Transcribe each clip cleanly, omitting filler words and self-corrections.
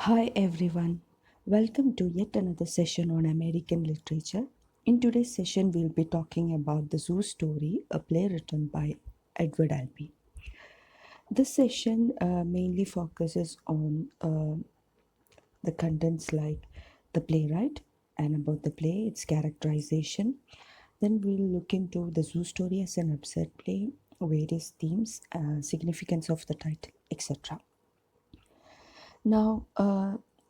Hi everyone, welcome to yet another session on American literature. In today's session, we'll be talking about The Zoo Story, a play written by Edward Albee. This session mainly focuses on the contents like the playwright and about the play, its characterization. Then we'll look into The Zoo Story as an absurd play, various themes, significance of the title, etc. Now,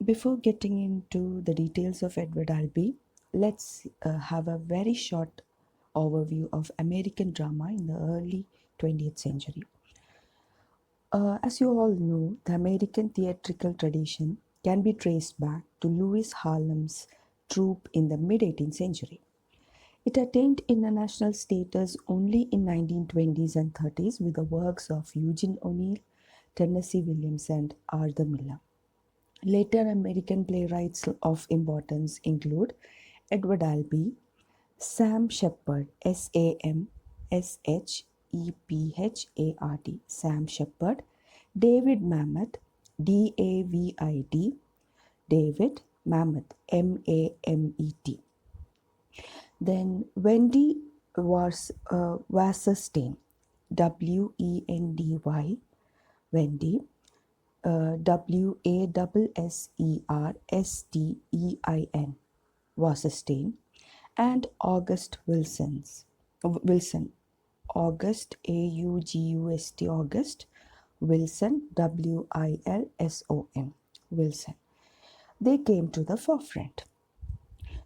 before getting into the details of Edward Albee, let's have a very short overview of American drama in the early 20th century. As you all know, the American theatrical tradition can be traced back to Louis Harlem's troupe in the mid 18th century. It attained international status only in 1920s and 30s with the works of Eugene O'Neill, Tennessee Williams, and Arthur Miller. Later American playwrights of importance include Edward Albee, Sam Shepard, Samshepard, Sam Shepard, David Mamet, David, David Mamet, Mamet. Then Wendy Wasserstein, Wendy, Wendy, Wasserstein, Wasserstein, and Wilson, August Wilson, Wilson. They came to the forefront.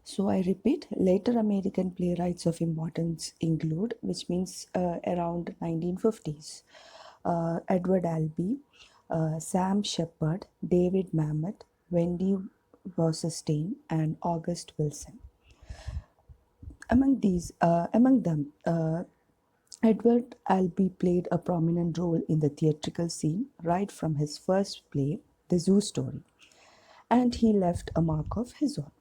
So I repeat, later American playwrights of importance include, which means around 1950s, Edward Albee, Sam Shepard, David Mamet, Wendy Wasserstein, and August Wilson. Among them, Edward Albee played a prominent role in the theatrical scene right from his first play, The Zoo Story, and he left a mark of his own.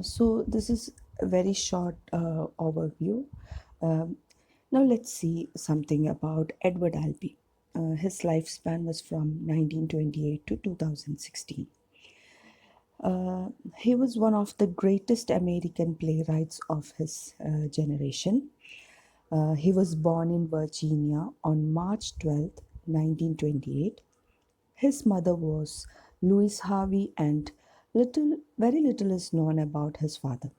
So this is a very short overview. Um, Now let's see something about Edward Albee. His lifespan was from 1928 to 2016. He was one of the greatest American playwrights of his generation. He was born in Virginia on March 12th, 1928. His mother was Louise Harvey, and very little is known about his father.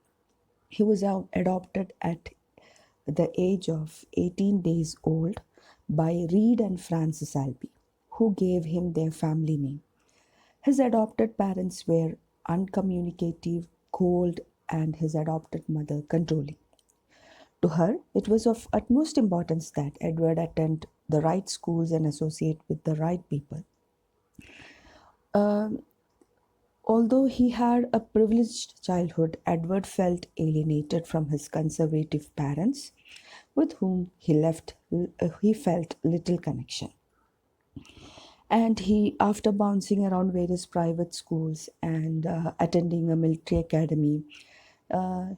He was adopted at the age of 18 days old by Reed and Frances Albee, who gave him their family name. His adopted parents were uncommunicative, cold, and his adopted mother controlling. To her, it was of utmost importance that Edward attend the right schools and associate with the right people. Um, Although he had a privileged childhood, Edward felt alienated from his conservative parents, with whom he felt little connection. And he, after bouncing around various private schools and attending a military academy,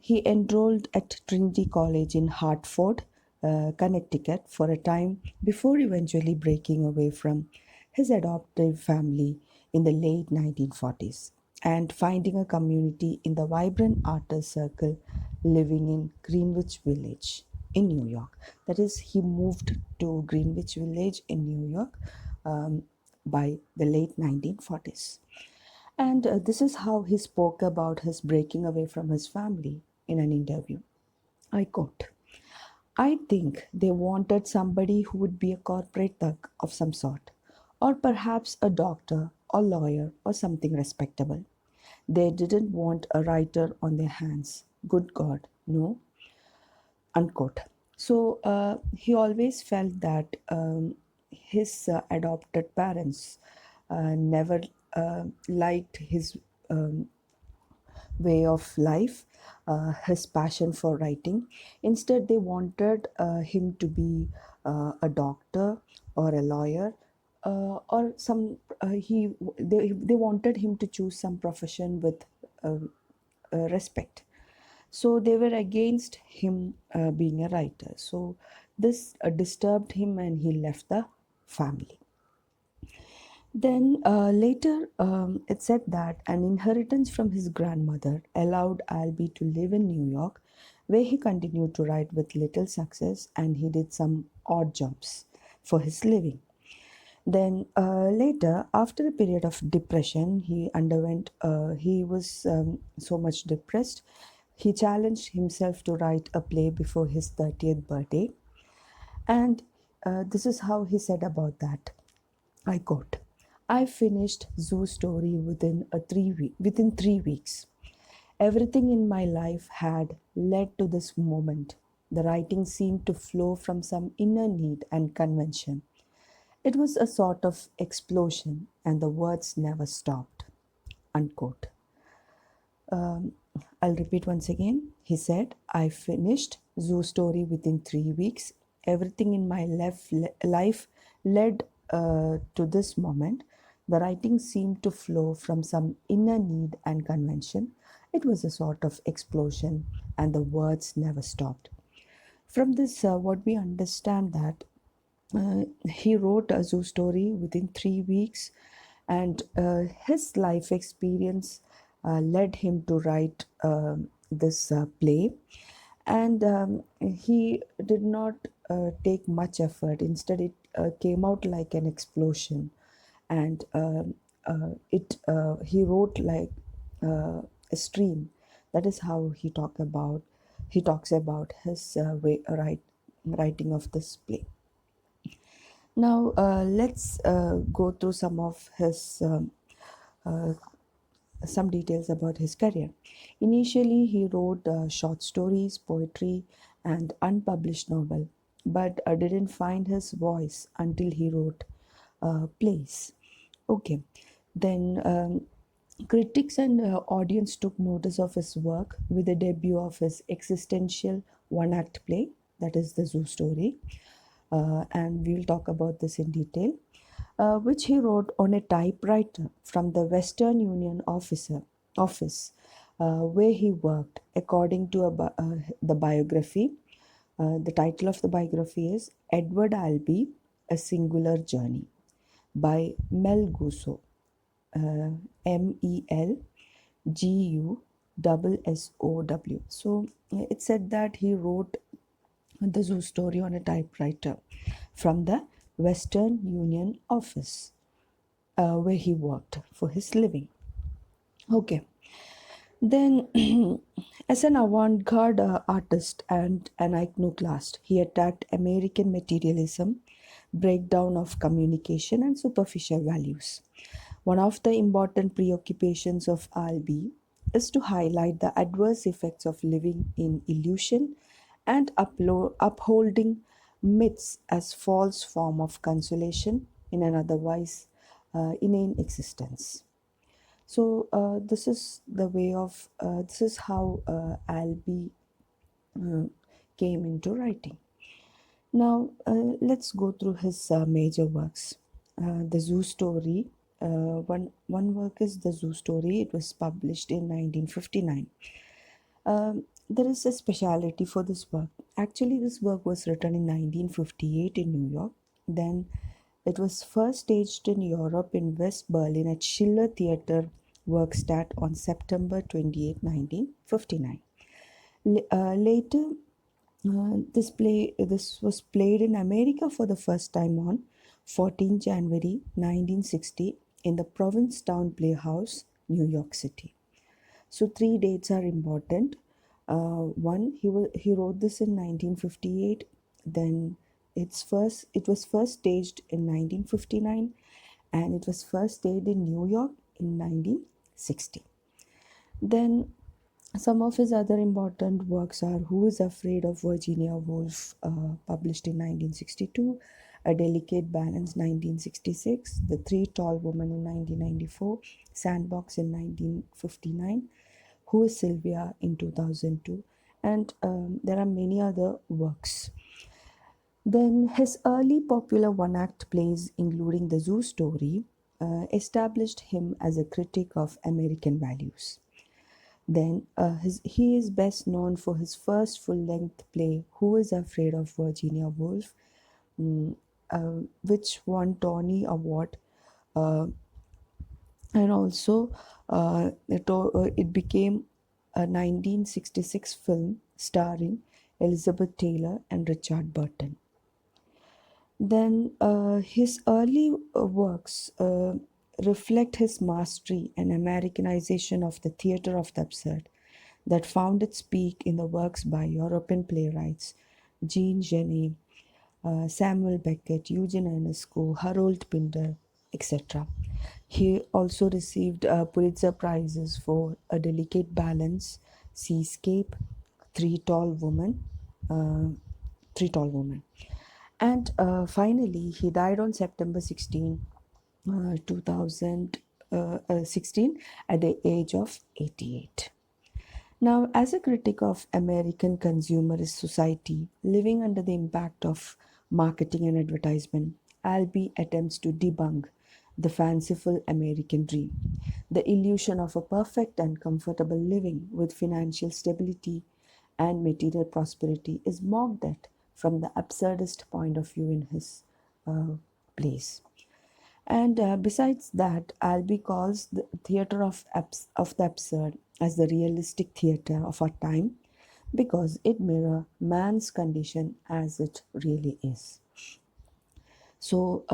he enrolled at Trinity College in Hartford, Connecticut, for a time before eventually breaking away from his adoptive family in the late 1940s and finding a community in the vibrant artist circle living in Greenwich Village in New York. That is, he moved to Greenwich Village in New York by the late 1940s. And this is how he spoke about his breaking away from his family in an interview. I quote, I think they wanted somebody who would be a corporate thug of some sort, or perhaps a doctor or lawyer or something respectable. They didn't want a writer on their hands. Good God, no. Unquote. So he always felt that his adopted parents never liked his way of life, his passion for writing. Instead, they wanted him to be a doctor or a lawyer. Or some they wanted him to choose some profession with uh, respect, so they were against him being a writer. So this disturbed him and he left the family. Then later, it said that an inheritance from his grandmother allowed Albee to live in New York, where he continued to write with little success and he did some odd jobs for his living. Then later, after a period of depression, he was so much depressed. He challenged himself to write a play before his 30th birthday. And this is how he said about that. I quote, I finished Zoo Story within 3 weeks. Everything in my life had led to this moment. The writing seemed to flow from some inner need and convention. It was a sort of explosion, and the words never stopped. Unquote. Um, I'll repeat once again. He said, I finished Zoo Story within 3 weeks. Everything in my life led to this moment. The writing seemed to flow from some inner need and convention. It was a sort of explosion, and the words never stopped. From this, what we understand that he wrote a zoo story within 3 weeks, and his life experience led him to write this play. And he did not take much effort. Instead, it came out like an explosion, and it he wrote like a stream. That is how he talks about his writing of this play. Now, let's go through some details about his career. Initially, he wrote short stories, poetry, and unpublished novel, but didn't find his voice until he wrote plays. Okay, then critics and audience took notice of his work with the debut of his existential one-act play, that is the Zoo Story, and we'll talk about this in detail, which he wrote on a typewriter from the Western Union office where he worked. According to the biography, the title of the biography is Edward Albee, A Singular Journey by Mel Gusso, MELGUSSOW. So it said that he wrote the Zoo Story on a typewriter from the Western Union office where he worked for his living. Okay. Then, as an avant garde artist and an iconoclast, he attacked American materialism, breakdown of communication, and superficial values. One of the important preoccupations of Albee is to highlight the adverse effects of living in illusion and upholding myths as false form of consolation in an otherwise inane existence. So this is how Albee uh, came into writing. Now let's go through his major works. The Zoo Story. One work is The Zoo Story. It was published in 1959. There is a speciality for this work. Actually, this work was written in 1958 in New York. Then it was first staged in Europe in West Berlin at Schiller Theater Werkstatt on September 28, 1959. Later, this was played in America for the first time on 14 January 1960 in the Provincetown Playhouse, New York City. So three dates are important. He wrote this in 1958. Then it was first staged in 1959, and it was first staged in New York in 1960. Then some of his other important works are Who is Afraid of Virginia Woolf, published in 1962, A Delicate Balance 1966, The Three Tall Women in 1994, Sandbox in 1959, Who is Sylvia in 2002, and there are many other works. Then his early popular one act plays, including The Zoo Story, established him as a critic of American values. Then he is best known for his first full length play, Who is Afraid of Virginia Woolf, which won Tony Award Uh, and also it became a 1966 film starring Elizabeth Taylor and Richard Burton. Then his early works reflect his mastery and Americanization of the theater of the absurd that found its peak in the works by European playwrights Jean Genet, Samuel Beckett, Eugene Ionesco, Harold Pinter, etc. He also received Pulitzer Prizes for A Delicate Balance, Seascape, Three Tall Women, uh, Three Tall Women. And finally, he died on September 16, 2016, at the age of 88. Now, as a critic of American consumerist society living under the impact of marketing and advertisement, Albee attempts to debunk the fanciful American dream, the illusion of a perfect and comfortable living with financial stability and material prosperity is mocked at from the absurdist point of view in his uh, plays. And besides that, Albee calls the theater of the absurd as the realistic theater of our time because it mirrors man's condition as it really is. So,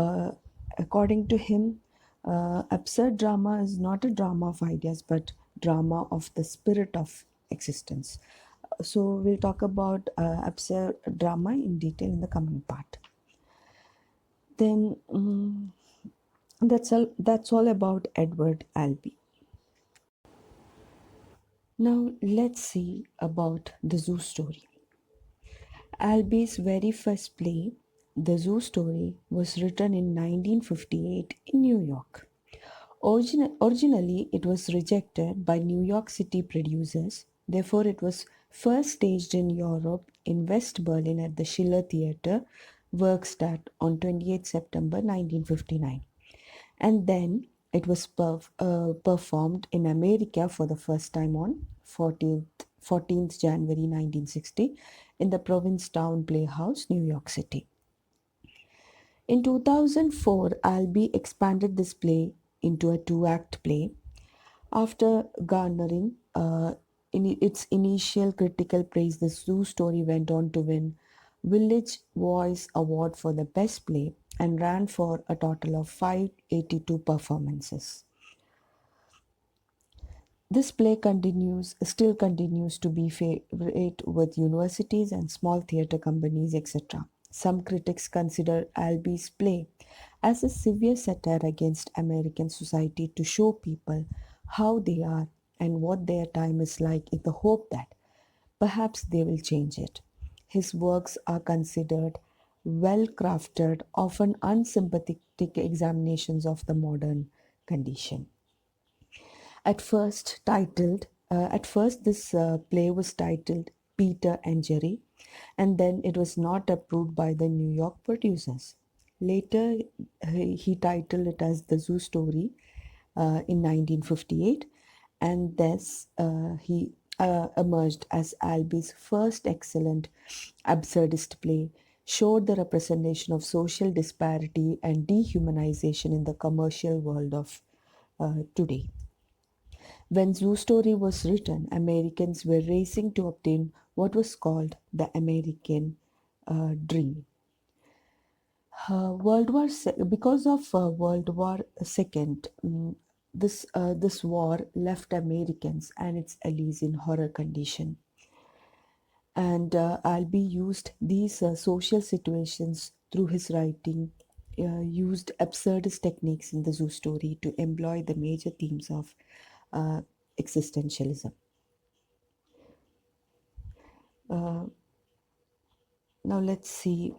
according to him, absurd drama is not a drama of ideas but drama of the spirit of existence. So, we'll talk about absurd drama in detail in the coming part. Then, that's all about Edward Albee. Now let's see about the Zoo Story. Albee's very first play, The Zoo Story, was written in 1958 in New York. Originally, it was rejected by New York City producers. Therefore, it was first staged in Europe in West Berlin at the Schiller Theater, Werkstatt, on 28 September 1959. And then it was performed in America for the first time on 14th January 1960 in the Provincetown Playhouse, New York City. In 2004, Albee expanded this play into a two-act play. After garnering in its initial critical praise, the Zoo Story went on to win Village Voice Award for the Best Play and ran for a total of 582 performances. This play still continues to be favorite with universities and small theatre companies, etc. Some critics consider Albee's play as a severe satire against American society to show people how they are and what their time is like in the hope that perhaps they will change it. His works are considered well crafted, often unsympathetic examinations of the modern condition. At first, this play was titled Peter and Jerry, and then it was not approved by the New York producers. Later, he titled it as The Zoo Story in 1958, and thus he emerged as Albee's first excellent absurdist play, showed the representation of social disparity and dehumanization in the commercial world of today. When Zoo Story was written, Americans were racing to obtain what was called the American dream. Because of World War II, this war left Americans and its allies in horror condition. And Albee used these social situations through his writing, used absurdist techniques in the Zoo Story to employ the major themes of uh, existentialism. Now let's see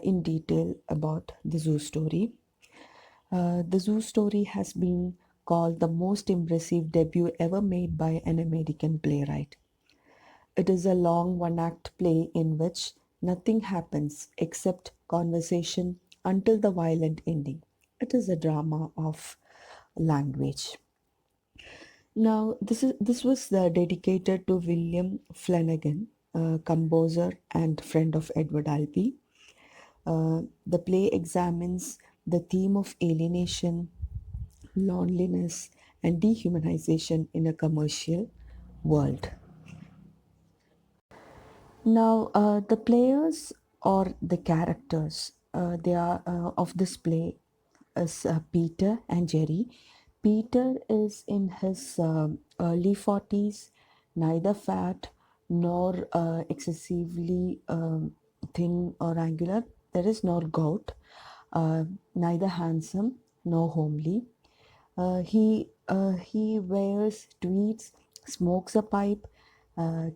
in detail about the Zoo Story. The Zoo Story has been called the most impressive debut ever made by an American playwright. It is a long one act play in which nothing happens except conversation until the violent ending. It is a drama of language. Now, this was dedicated to William Flanagan, composer and friend of Edward Albee. The play examines the theme of alienation, loneliness, and dehumanization in a commercial world. Now, the players or the characters they are of this play is Peter and Jerry. Peter is in his early 40s, neither fat nor excessively thin or angular. There is nor gout, neither handsome nor homely. He wears tweeds, smokes a pipe,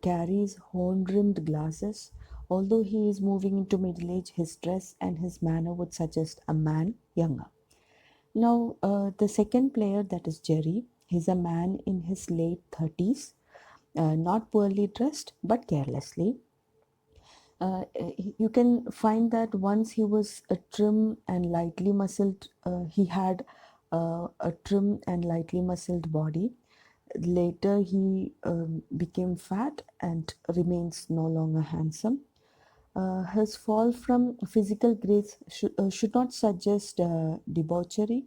carries horn-rimmed glasses. Although he is moving into middle age, his dress and his manner would suggest a man younger. Now, the second player, that is Jerry, he's a man in his late 30s, not poorly dressed but carelessly. You can find that once he was a trim and lightly muscled, he had a trim and lightly muscled body. Later, he became fat and remains no longer handsome. His fall from physical grace should not suggest debauchery.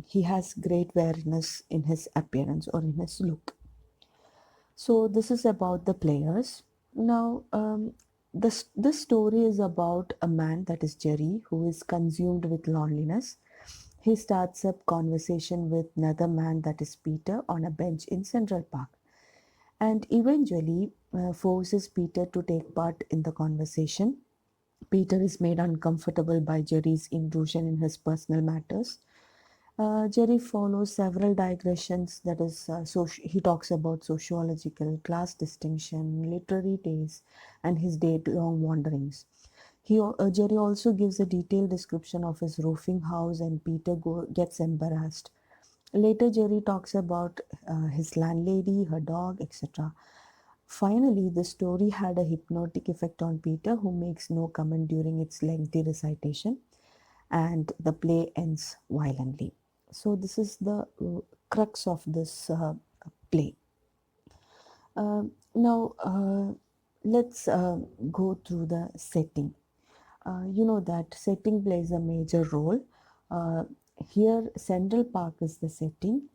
He has great awareness in his appearance or in his look. So this is about the players. Now, this story is about a man, that is Jerry, who is consumed with loneliness. He starts up conversation with another man, that is Peter, on a bench in Central Park, and eventually forces Peter to take part in the conversation. Peter is made uncomfortable by Jerry's intrusion in his personal matters. Jerry follows several digressions, that is, he talks about sociological, class distinction, literary tastes, and his day long wanderings. Jerry also gives a detailed description of his roofing house, and Peter gets embarrassed. Later, Jerry talks about his landlady, her dog, etc. Finally, the story had a hypnotic effect on Peter, who makes no comment during its lengthy recitation, and the play ends violently. So, this is the crux of this play. Now, let's go through the setting. You know that setting plays a major role. Uh, Here, Central Park is the setting,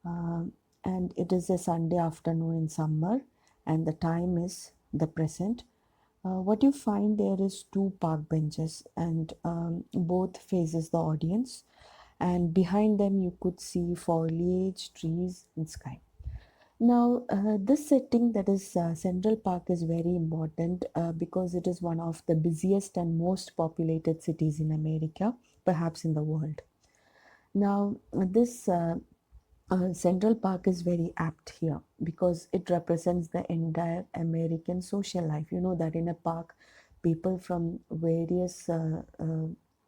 uh, and it is a Sunday afternoon in summer, and the time is the present. What you find there is two park benches, and both faces the audience, and behind them you could see foliage, trees, and sky. Now, this setting, that is Central Park, is very important because it is one of the busiest and most populated cities in America, perhaps in the world. Now, this Central Park is very apt here because it represents the entire American social life. You know that in a park, people from various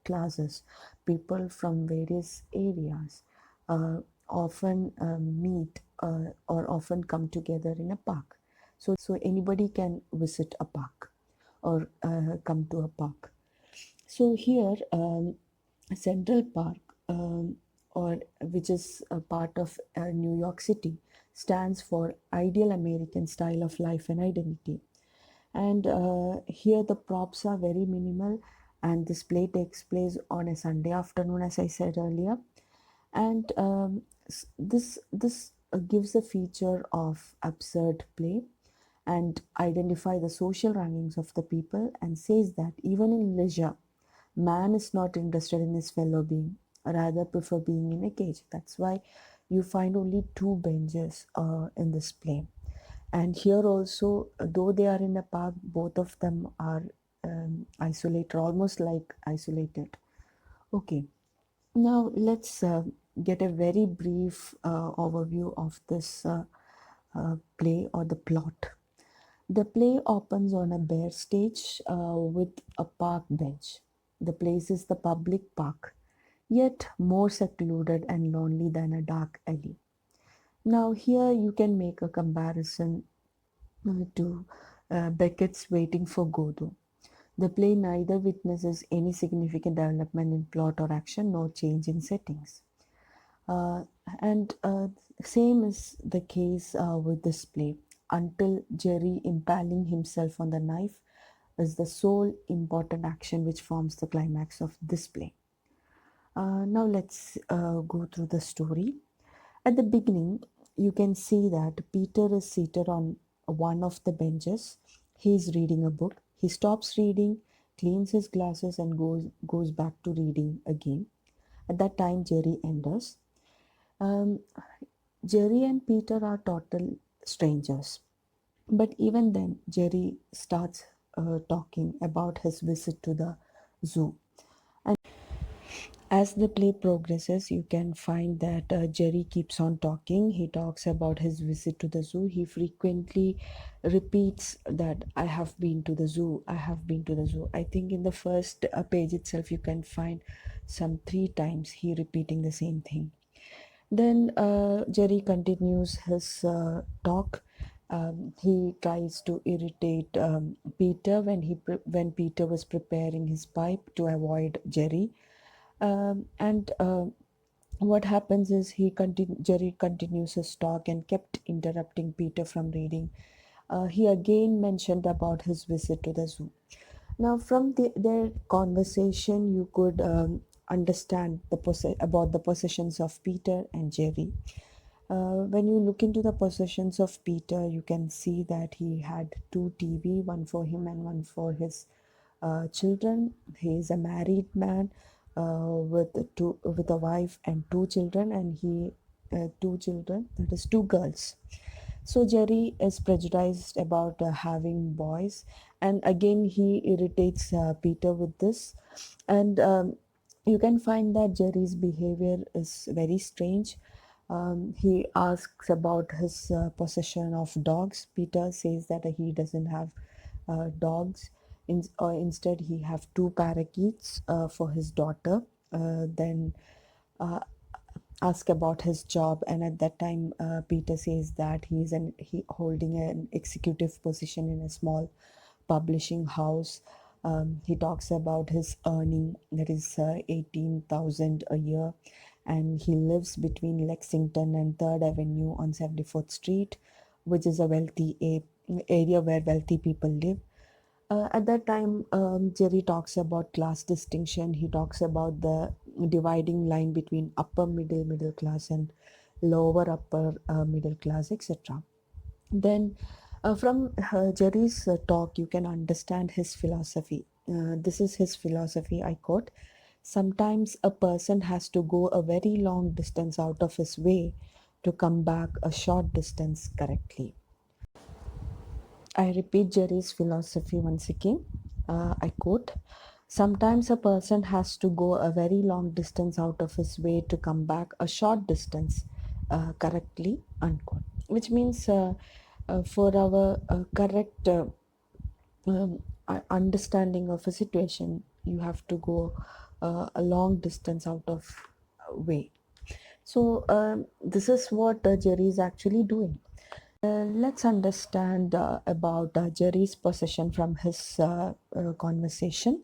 classes, people from various areas often meet or often come together in a park. So anybody can visit a park or come to a park. So here, Central Park, or which is a part of New York City, stands for ideal American style of life and identity. And here the props are very minimal, and this play takes place on a Sunday afternoon, as I said earlier. And this gives a feature of absurd play and identify the social rankings of the people, and says that even in leisure, man is not interested in his fellow being, rather prefer being in a cage. That's why you find only two benches in this play. And here also, though they are in a park, both of them are isolated, almost like isolated. Okay, now let's get a very brief overview of this play or the plot. The play opens on a bare stage with a park bench. The place is the public park, yet more secluded and lonely than a dark alley. Now, here you can make a comparison to Beckett's Waiting for Godot. The play neither witnesses any significant development in plot or action nor change in settings. Uh, and same is the case with this play. Until Jerry impaling himself on the knife is the sole important action which forms the climax of this play. Now let's go through the story. At the beginning, you can see that Peter is seated on one of the benches. He is reading a book. He stops reading, cleans his glasses, and goes back to reading again. At that time, Jerry enters. Um, Jerry and Peter are total strangers. But even then, Jerry starts talking about his visit to the zoo. And as the play progresses, you can find that Jerry keeps on talking. He talks about his visit to the zoo. He frequently repeats that I have been to the zoo. I have been to the zoo. I think in the first page itself, you can find some three times he repeating the same thing. Then Jerry continues his talk. He tries to irritate Peter when Peter was preparing his pipe to avoid Jerry. And what happens is Jerry continues his talk and kept interrupting Peter from reading. He again mentioned about his visit to the zoo. Now, from their conversation, you could understand about the possessions of Peter and Jerry. When you look into the possessions of Peter, you can see that he had two TV, one for him and one for his children. He is a married man with a wife and two children, and he two children, that is two girls. So Jerry is prejudiced about having boys, and again he irritates Peter with this, and you can find that Jerry's behavior is very strange. He asks about his possession of dogs. Peter says that he doesn't have dogs. Instead, he have two parakeets for his daughter. Then uh, ask about his job, and at that time Peter says that he holding an executive position in a small publishing house. He talks about his earning, that is 18,000 a year, and he lives between Lexington and 3rd Avenue on 74th Street, which is a area where wealthy people live. At that time, Jerry talks about class distinction. He talks about the dividing line between upper middle class and lower upper middle class, etc. Then, from Jerry's talk, you can understand his philosophy. This is his philosophy, I quote: sometimes a person has to go a very long distance out of his way to come back a short distance correctly. I repeat Jerry's philosophy once again. I quote: sometimes a person has to go a very long distance out of his way to come back a short distance correctly, unquote. Which means for our correct understanding of a situation, you have to go a long distance out of way. So, this is what Jerry is actually doing. Let's understand about Jerry's possession from his conversation.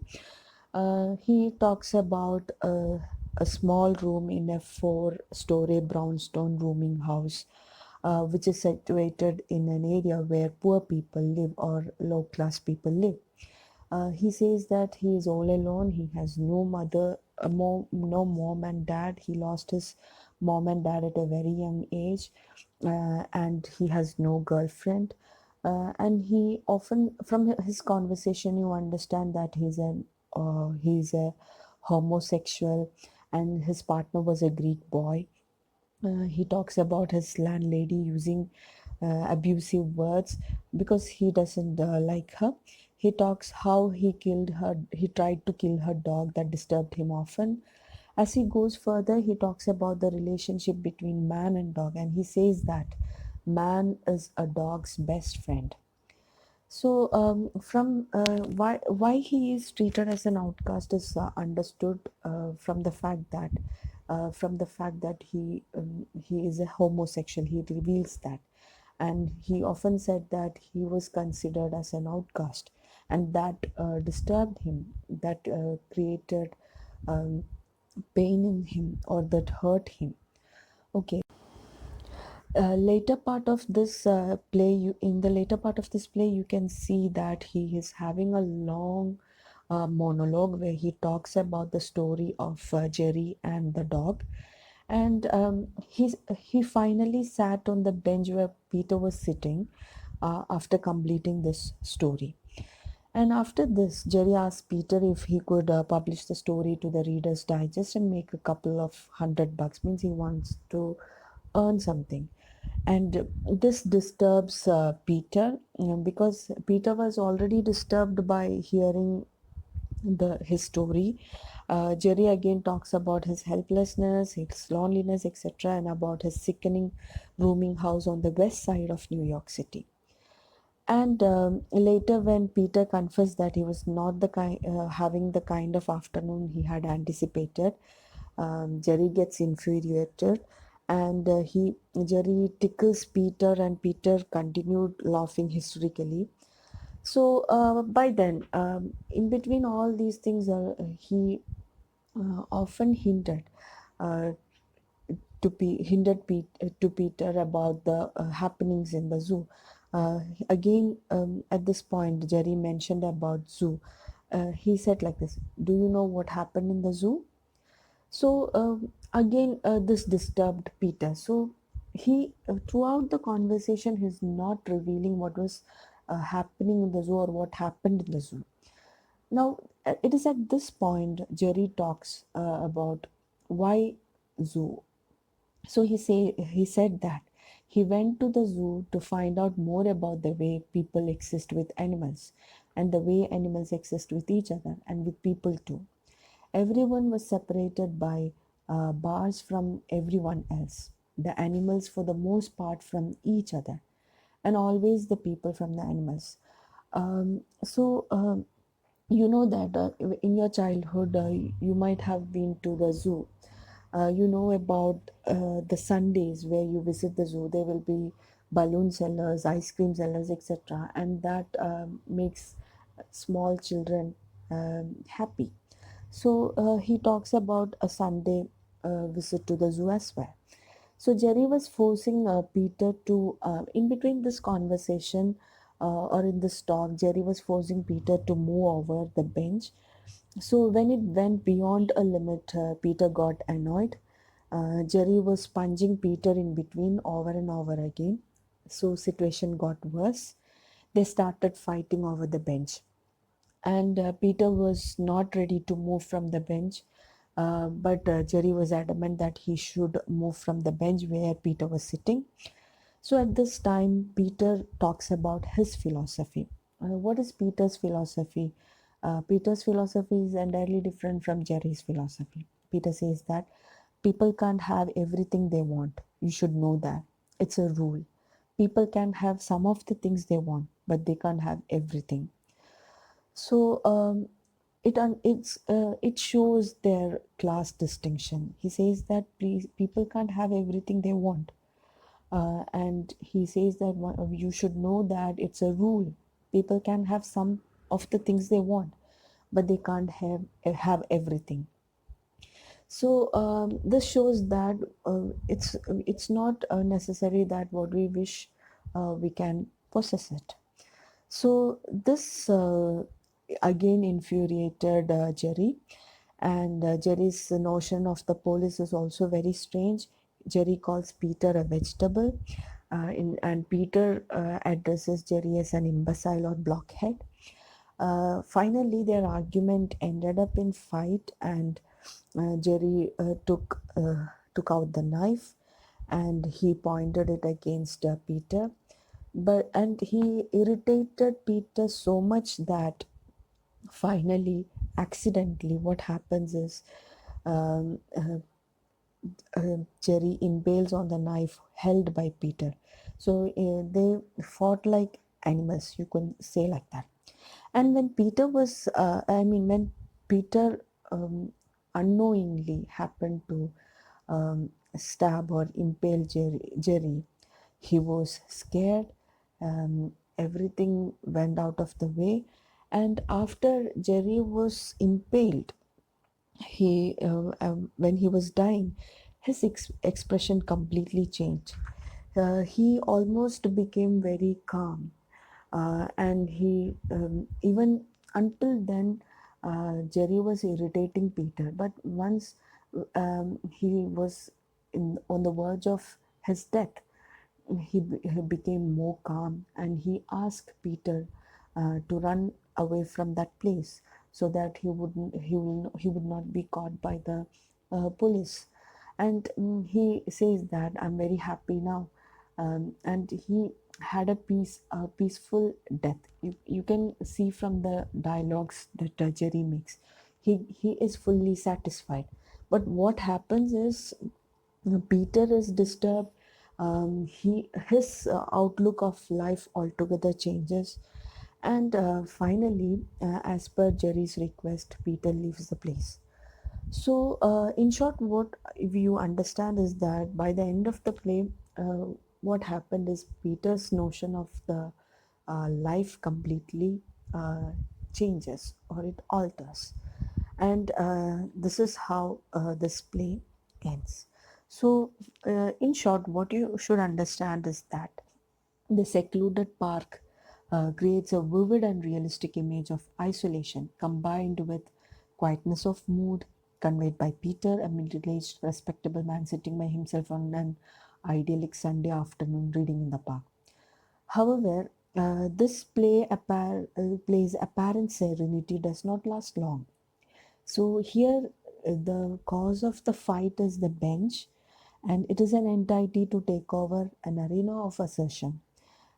He talks about a small room in a four-story brownstone rooming house, which is situated in an area where poor people live or low-class people live. He says that he is all alone. He has no mother, no mom and dad. He lost his mom and dad at a very young age, and he has no girlfriend. And he often, from his conversation, you understand that he's a homosexual, and his partner was a Greek boy. He talks about his landlady using abusive words because he doesn't like her. He talks how he tried to kill her dog that disturbed him often. As he goes further, he talks about the relationship between man and dog, and he says that man is a dog's best friend. So, from why he is treated as an outcast is understood from the fact that he is a homosexual. He reveals that, and he often said that he was considered as an outcast, and that disturbed him. That created um, pain in him, or that hurt him. Okay. Later part of this play, in the later part of this play, you can see that he is having a long monologue where he talks about the story of Jerry and the dog. And he finally sat on the bench where Peter was sitting after completing this story. And after this, Jerry asked Peter if he could publish the story to the Reader's Digest and make a couple of $100. Means he wants to earn something. And this disturbs Peter, because Peter was already disturbed by hearing his story. Jerry again talks about his helplessness, his loneliness, etc., and about his sickening rooming house on the west side of New York City. And later, when Peter confessed that he was not having the kind of afternoon he had anticipated, Jerry gets infuriated, and Jerry tickles Peter, and Peter continued laughing hysterically. So by then, in between all these things, he often uh, to Peter about the happenings in the zoo. Again, at this point, Jerry mentioned about zoo. He said like this: "Do you know what happened in the zoo?" So again, this disturbed Peter. So he, throughout the conversation, he's not revealing what was happening in the zoo or what happened in the zoo. Now, it is at this point Jerry talks about why zoo. So he said that he went to the zoo to find out more about the way people exist with animals, and the way animals exist with each other and with people too. Everyone was separated by bars from everyone else. The animals, for the most part, from each other, and always the people from the animals. So you know that in your childhood, you might have been to the zoo. You know about the Sundays where you visit the zoo. There will be balloon sellers, ice cream sellers, etc., and that makes small children happy. So he talks about a Sunday visit to the zoo as well. So Jerry was forcing Peter to, in between this conversation or in this talk, Jerry was forcing Peter to move over the bench. So when it went beyond a limit, Peter got annoyed. Jerry was punching Peter in between over and over again. So situation got worse. They started fighting over the bench, and Peter was not ready to move from the bench. But Jerry was adamant that he should move from the bench where Peter was sitting. So at this time, Peter talks about his philosophy. What is Peter's philosophy? Peter's philosophy is entirely different from Jerry's philosophy. Peter says that people can't have everything they want. You should know that. It's a rule. People can have some of the things they want, but they can't have everything. So it shows their class distinction. He says that please, people can't have everything they want, and he says that you should know that it's a rule. People can have some of the things they want, but they can't have everything. So this shows that it's not necessary that what we wish we can possess it. So this again infuriated Jerry, and Jerry's notion of the police is also very strange. Jerry calls Peter a vegetable, and Peter addresses Jerry as an imbecile or blockhead. Finally, their argument ended up in fight, and Jerry took out the knife, and he pointed it against Peter. And he irritated Peter so much that finally, accidentally, what happens is um, uh, Jerry impales on the knife held by Peter. So they fought like animals, you could say like that. And when when Peter unknowingly happened to stab or impale Jerry, he was scared. Everything went out of the way. And after Jerry was impaled, when he was dying, his expression completely changed. He almost became very calm, and he even until then Jerry was irritating Peter, but once he was on the verge of his death, he became more calm and he asked Peter to run away from that place so that he would not be caught by the police. And he says that I'm very happy now, and he had a peaceful death. You can see from the dialogues that Jerry makes, he is fully satisfied. But what happens is Peter is disturbed. His outlook of life altogether changes, and finally, as per Jerry's request, Peter leaves the place. So, in short, what you understand is that by the end of the play, what happened is Peter's notion of the life completely uh, changes or it alters, and this is how this play ends. So, in short, what you should understand is that the secluded park creates a vivid and realistic image of isolation combined with quietness of mood conveyed by Peter, a middle aged, respectable man sitting by himself on an idyllic Sunday afternoon reading in the park. However, this play's apparent serenity does not last long. So here, the cause of the fight is the bench, and it is an entity to take over an arena of assertion.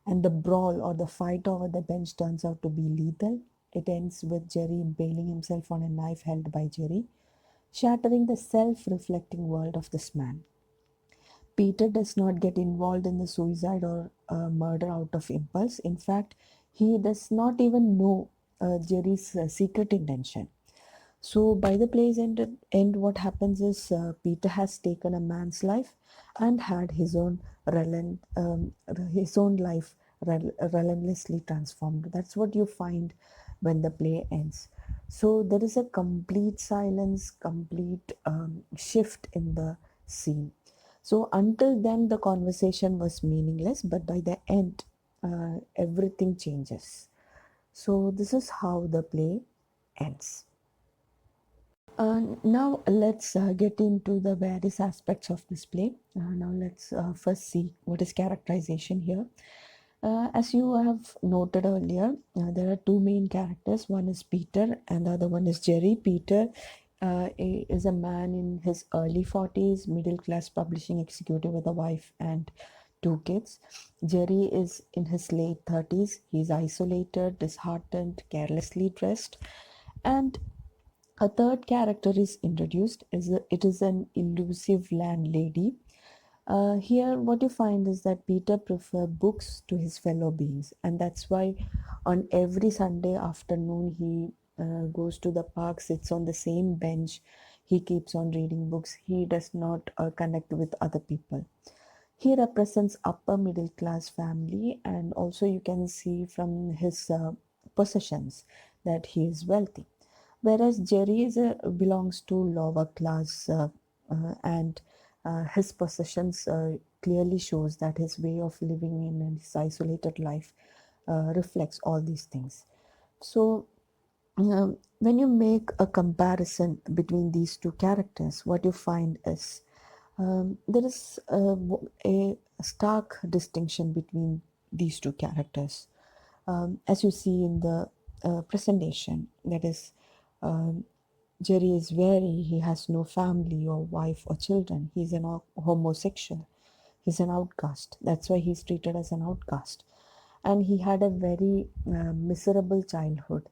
And the brawl or the fight over the bench turns out to be lethal. It ends with Jerry impaling himself on a knife held by Jerry, shattering the self reflecting world of this man. Peter does not get involved in the suicide or murder out of impulse. In fact, he does not even know Jerry's secret intention. So, by the play's end, what happens is Peter has taken a man's life and had his own life relentlessly transformed. That's what you find when the play ends. So, there is a complete silence, complete shift in the scene. So, until then, the conversation was meaningless, but by the end, everything changes. So, this is how the play ends. Now let's get into the various aspects of this play. Now let's first see what is characterization here. As you have noted earlier, there are two main characters. One is Peter and the other one is Jerry. Peter is a man in his early 40s, middle class publishing executive with a wife and two kids. Jerry is in his late 30s. He's isolated, disheartened, carelessly dressed, and a third character is introduced. It is an elusive landlady. Here, what you find is that Peter prefers books to his fellow beings, and that's why on every Sunday afternoon he goes to the park, sits on the same bench. He keeps on reading books. He does not connect with other people. He represents upper middle class family, and also you can see from his possessions that he is wealthy. Whereas Jerry belongs to lower class, and his possessions clearly shows that his way of living in his isolated life reflects all these things. So when you make a comparison between these two characters, what you find is there is a stark distinction between these two characters. As you see in the presentation, that is, um, Jerry is wary, he has no family or wife or children, he's an homosexual, he's an outcast. That's why he's treated as an outcast. And he had a very miserable childhood,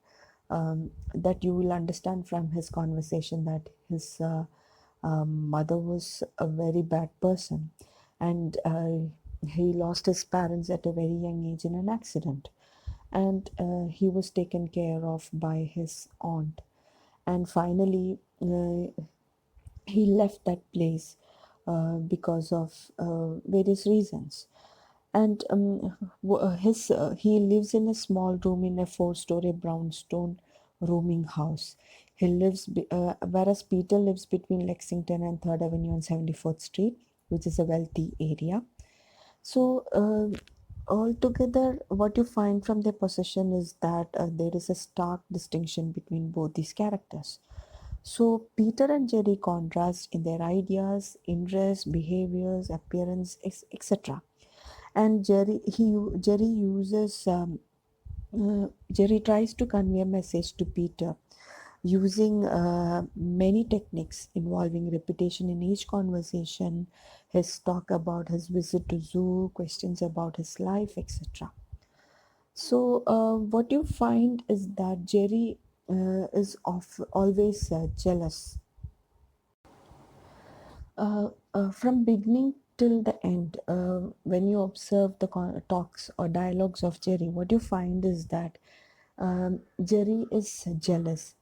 that you will understand from his conversation that his mother was a very bad person, and he lost his parents at a very young age in an accident, and he was taken care of by his aunt, and finally he left that place because of various reasons. And his he lives in a small room in a four-story brownstone rooming house. Whereas Peter lives between Lexington and Third Avenue and 74th Street, which is a wealthy area. So altogether, what you find from their possession is that there is a stark distinction between both these characters. So, Peter and Jerry contrast in their ideas, interests, behaviors, appearance, etc. And Jerry uses Jerry tries to convey a message to Peter using many techniques involving repetition in each conversation, his talk about his visit to zoo, questions about his life, etc. So, what you find is that Jerry always jealous from beginning till the end. When you observe the talks or dialogues of Jerry, what you find is that Jerry is jealous.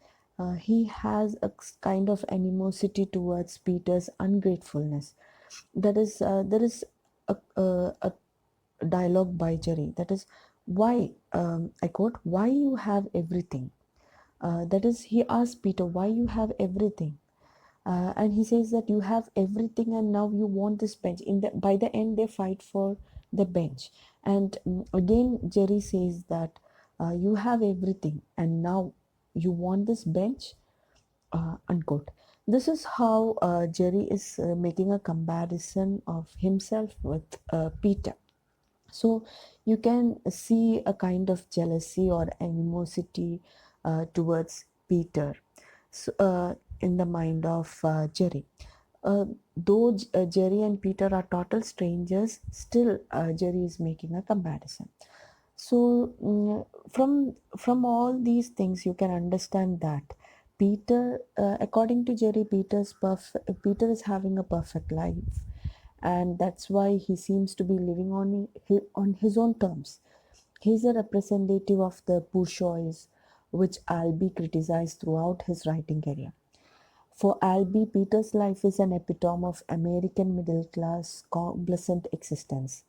He has a kind of animosity towards Peter's ungratefulness. There is a dialogue by Jerry that is, why, I quote, why you have everything. That is, he asks Peter, why you have everything? And he says that you have everything and now you want this bench. By the end, they fight for the bench. And again, Jerry says that you have everything and now you want this bench, unquote. This is how Jerry is making a comparison of himself with Peter. So you can see a kind of jealousy or animosity towards Peter, so, in the mind of Jerry. Though Jerry and Peter are total strangers, still Jerry is making a comparison. So from all these things, you can understand that Peter, according to Jerry, Peter is having a perfect life, and that's why he seems to be living on his own terms. He's a representative of the bourgeoisie, which Albee criticized throughout his writing career. For Albee, Peter's life is an epitome of American middle class complacent existence.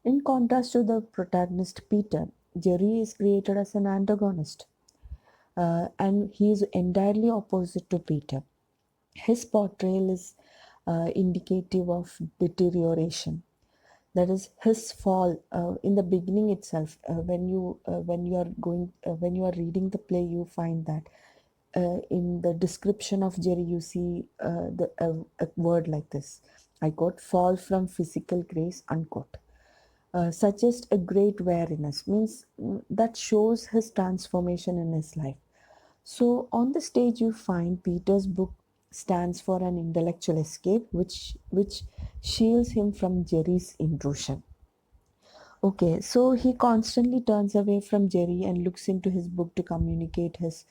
In contrast to the protagonist Peter, Jerry is created as an antagonist, and he is entirely opposite to Peter. His portrayal is indicative of deterioration. That is his fall in the beginning itself. When you are reading the play, you find that in the description of Jerry, you see a word like this. I quote, "fall from physical grace," unquote. Suggest a great weariness, means that shows his transformation in his life. So on the stage, you find Peter's book stands for an intellectual escape, which shields him from Jerry's intrusion. Okay, so he constantly turns away from Jerry and looks into his book to communicate his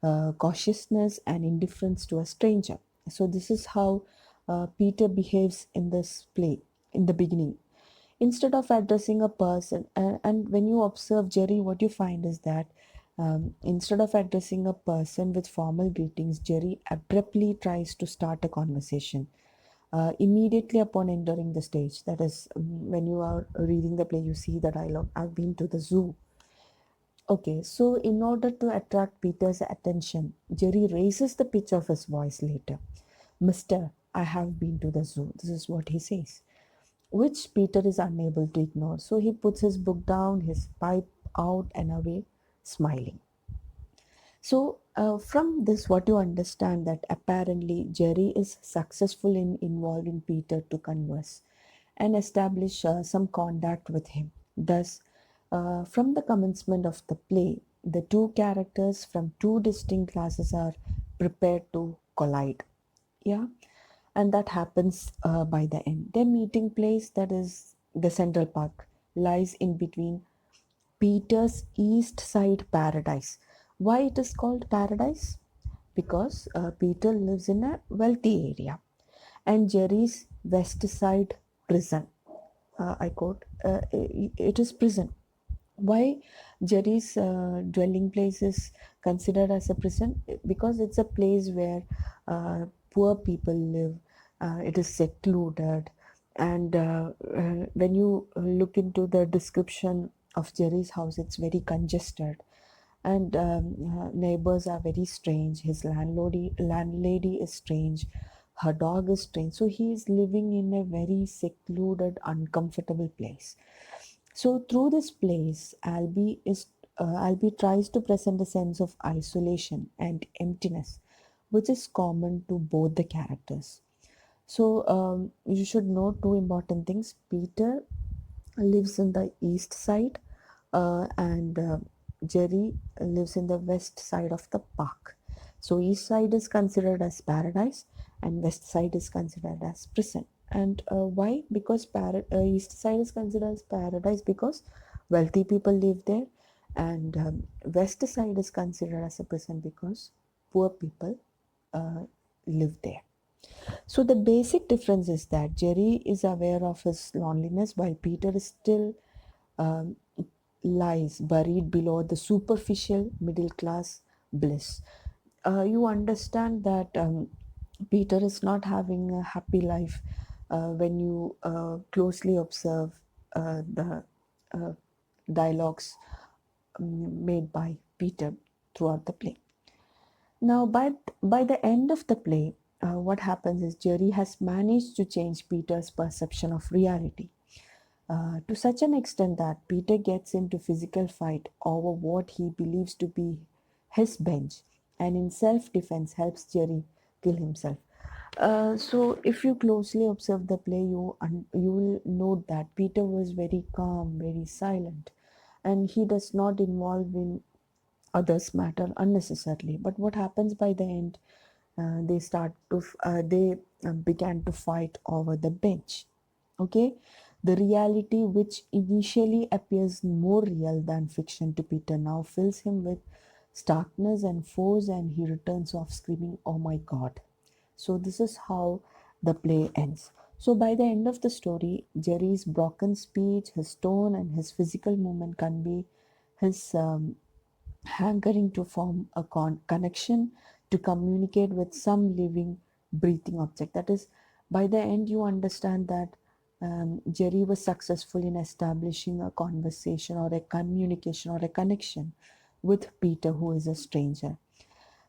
cautiousness and indifference to a stranger. So this is how Peter behaves in this play in the beginning. Instead of addressing a person, and when you observe Jerry, what you find is that instead of addressing a person with formal greetings, Jerry abruptly tries to start a conversation immediately upon entering the stage. That is, when you are reading the play, you see the dialogue, "I've been to the zoo." Okay, so in order to attract Peter's attention, Jerry raises the pitch of his voice later. "Mister, I have been to the zoo." This is what he says, which Peter is unable to ignore. So he puts his book down, his pipe out and away, smiling. So, from this, what you understand that apparently Jerry is successful in involving Peter to converse and establish some contact with him. Thus, from the commencement of the play, the two characters from two distinct classes are prepared to collide. Yeah, and that happens by the end. Their meeting place, that is the Central Park, lies in between Peter's East Side Paradise. Why it is called paradise? Because Peter lives in a wealthy area, and Jerry's West Side prison. I quote, it is prison. Why Jerry's dwelling place is considered as a prison? Because it's a place where poor people live. It is secluded, and when you look into the description of Jerry's house, it's very congested, and neighbors are very strange. His landlady is strange. Her dog is strange. So he is living in a very secluded, uncomfortable place. So through this plays, Albie tries to present a sense of isolation and emptiness, which is common to both the characters. So you should know two important things. Peter lives in the east side, and Jerry lives in the west side of the park. So east side is considered as paradise, and west side is considered as prison. And why? Because east side is considered as paradise because wealthy people live there, and west side is considered as a prison because poor people uh, live there. So the basic difference is that Jerry is aware of his loneliness while Peter is still um, lies buried below the superficial middle class bliss. You understand that Peter is not having a happy life when you closely observe the uh, dialogues made by Peter throughout the play. Now, by the end of the play, what happens is Jerry has managed to change Peter's perception of reality to such an extent that Peter gets into physical fight over what he believes to be his bench, and in self-defense helps Jerry kill himself. So, if you closely observe the play, you will note that Peter was very calm, very silent, and he does not involve in others matter unnecessarily. But what happens by the end, they began to fight over the bench. Okay, the reality which initially appears more real than fiction to Peter now fills him with starkness and force, and he returns off screaming, "Oh my God!" So this is how the play ends. So by the end of the story, Jerry's broken speech, his tone, and his physical movement convey his hankering to form a connection, to communicate with some living, breathing object. That is, by the end, you understand that Jerry was successful in establishing a conversation or a communication or a connection with Peter, who is a stranger.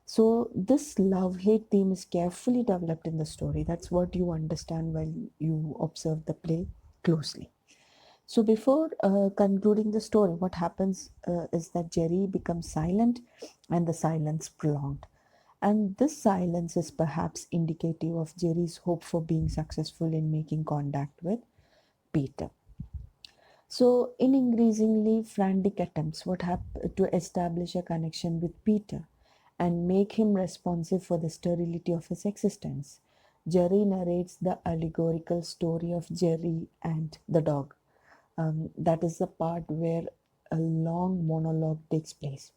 So, this love hate theme is carefully developed in the story. That's what you understand while you observe the play closely. So before concluding the story, what happens is that Jerry becomes silent and the silence prolonged. And this silence is perhaps indicative of Jerry's hope for being successful in making contact with Peter. So, in increasingly frantic attempts, to establish a connection with Peter and make him responsive for the sterility of his existence, Jerry narrates the allegorical story of Jerry and the dog. That is the part where a long monologue takes place.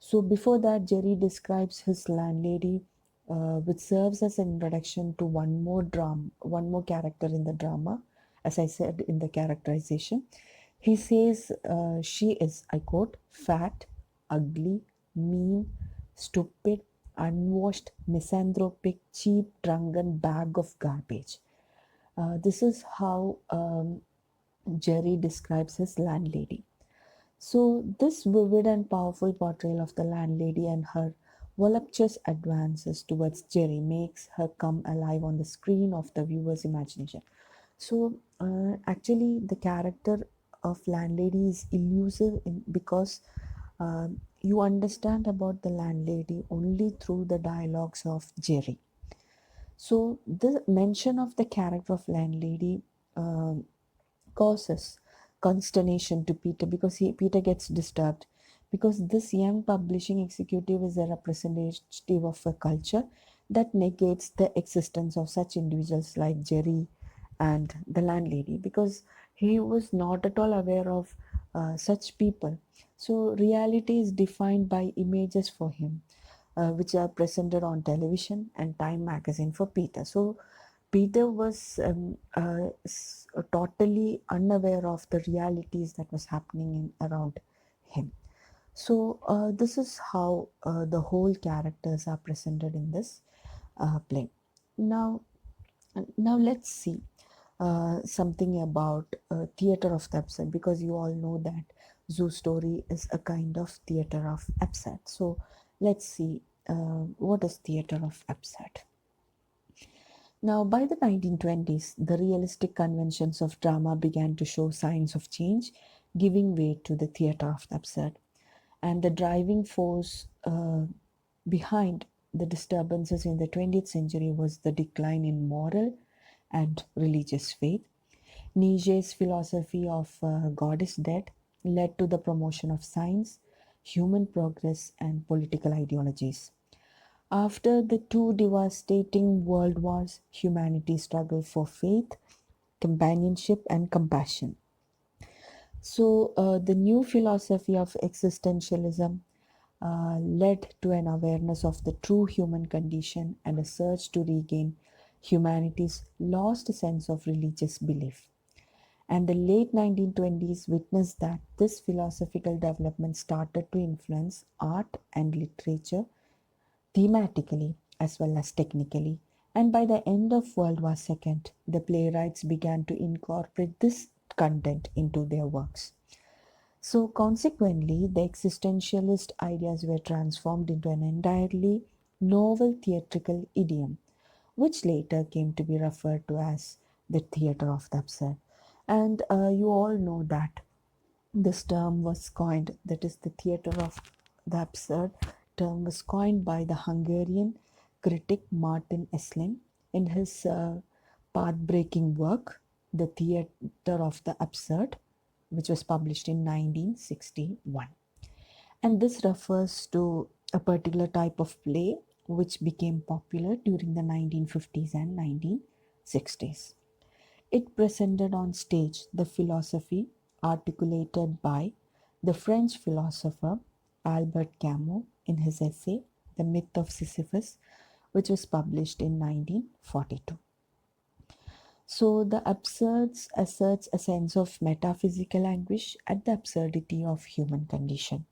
So before that, Jerry describes his landlady, which serves as an introduction to one more character in the drama. As I said in the characterization, he says she is, I quote, fat, ugly, mean, stupid, unwashed, misanthropic, cheap, drunken bag of garbage. This is how Jerry describes his landlady. So, this vivid and powerful portrayal of the landlady and her voluptuous advances towards Jerry makes her come alive on the screen of the viewer's imagination. So, actually, the character of landlady is elusive because you understand about the landlady only through the dialogues of Jerry. So, the mention of the character of landlady um causes consternation to Peter because Peter gets disturbed because this young publishing executive is a representative of a culture that negates the existence of such individuals like Jerry and the landlady because he was not at all aware of such people. So reality is defined by images for him, which are presented on television and Time magazine for Peter. So Peter was totally unaware of the realities that was happening around him. So this is how the whole characters are presented in this play. Now, now let's see something about theater of the absurd because you all know that Zoo Story is a kind of theater of absurd. So let's see what is theater of absurd. Now, by the 1920s, the realistic conventions of drama began to show signs of change, giving way to the theater of the absurd. And the driving force behind the disturbances in the 20th century was the decline in moral and religious faith. Nietzsche's philosophy of God is dead led to the promotion of science, human progress, and political ideologies. After the two devastating world wars, humanity struggled for faith, companionship, and compassion. So, the new philosophy of existentialism led to an awareness of the true human condition and a search to regain humanity's lost sense of religious belief. And the late 1920s witnessed that this philosophical development started to influence art and literature thematically as well as technically. And by the end of World War II, the playwrights began to incorporate this content into their works. So, consequently, the existentialist ideas were transformed into an entirely novel theatrical idiom, which later came to be referred to as the theater of the absurd. And you all know that this term was coined, that is, the theater of the absurd term was coined by the Hungarian critic Martin Esslin in his path-breaking work, The Theater of the Absurd, which was published in 1961. And this refers to a particular type of play which became popular during the 1950s and 1960s. It presented on stage the philosophy articulated by the French philosopher Albert Camus in his essay The Myth of Sisyphus, which was published in 1942. So, the absurds asserts a sense of metaphysical anguish at the absurdity of human condition.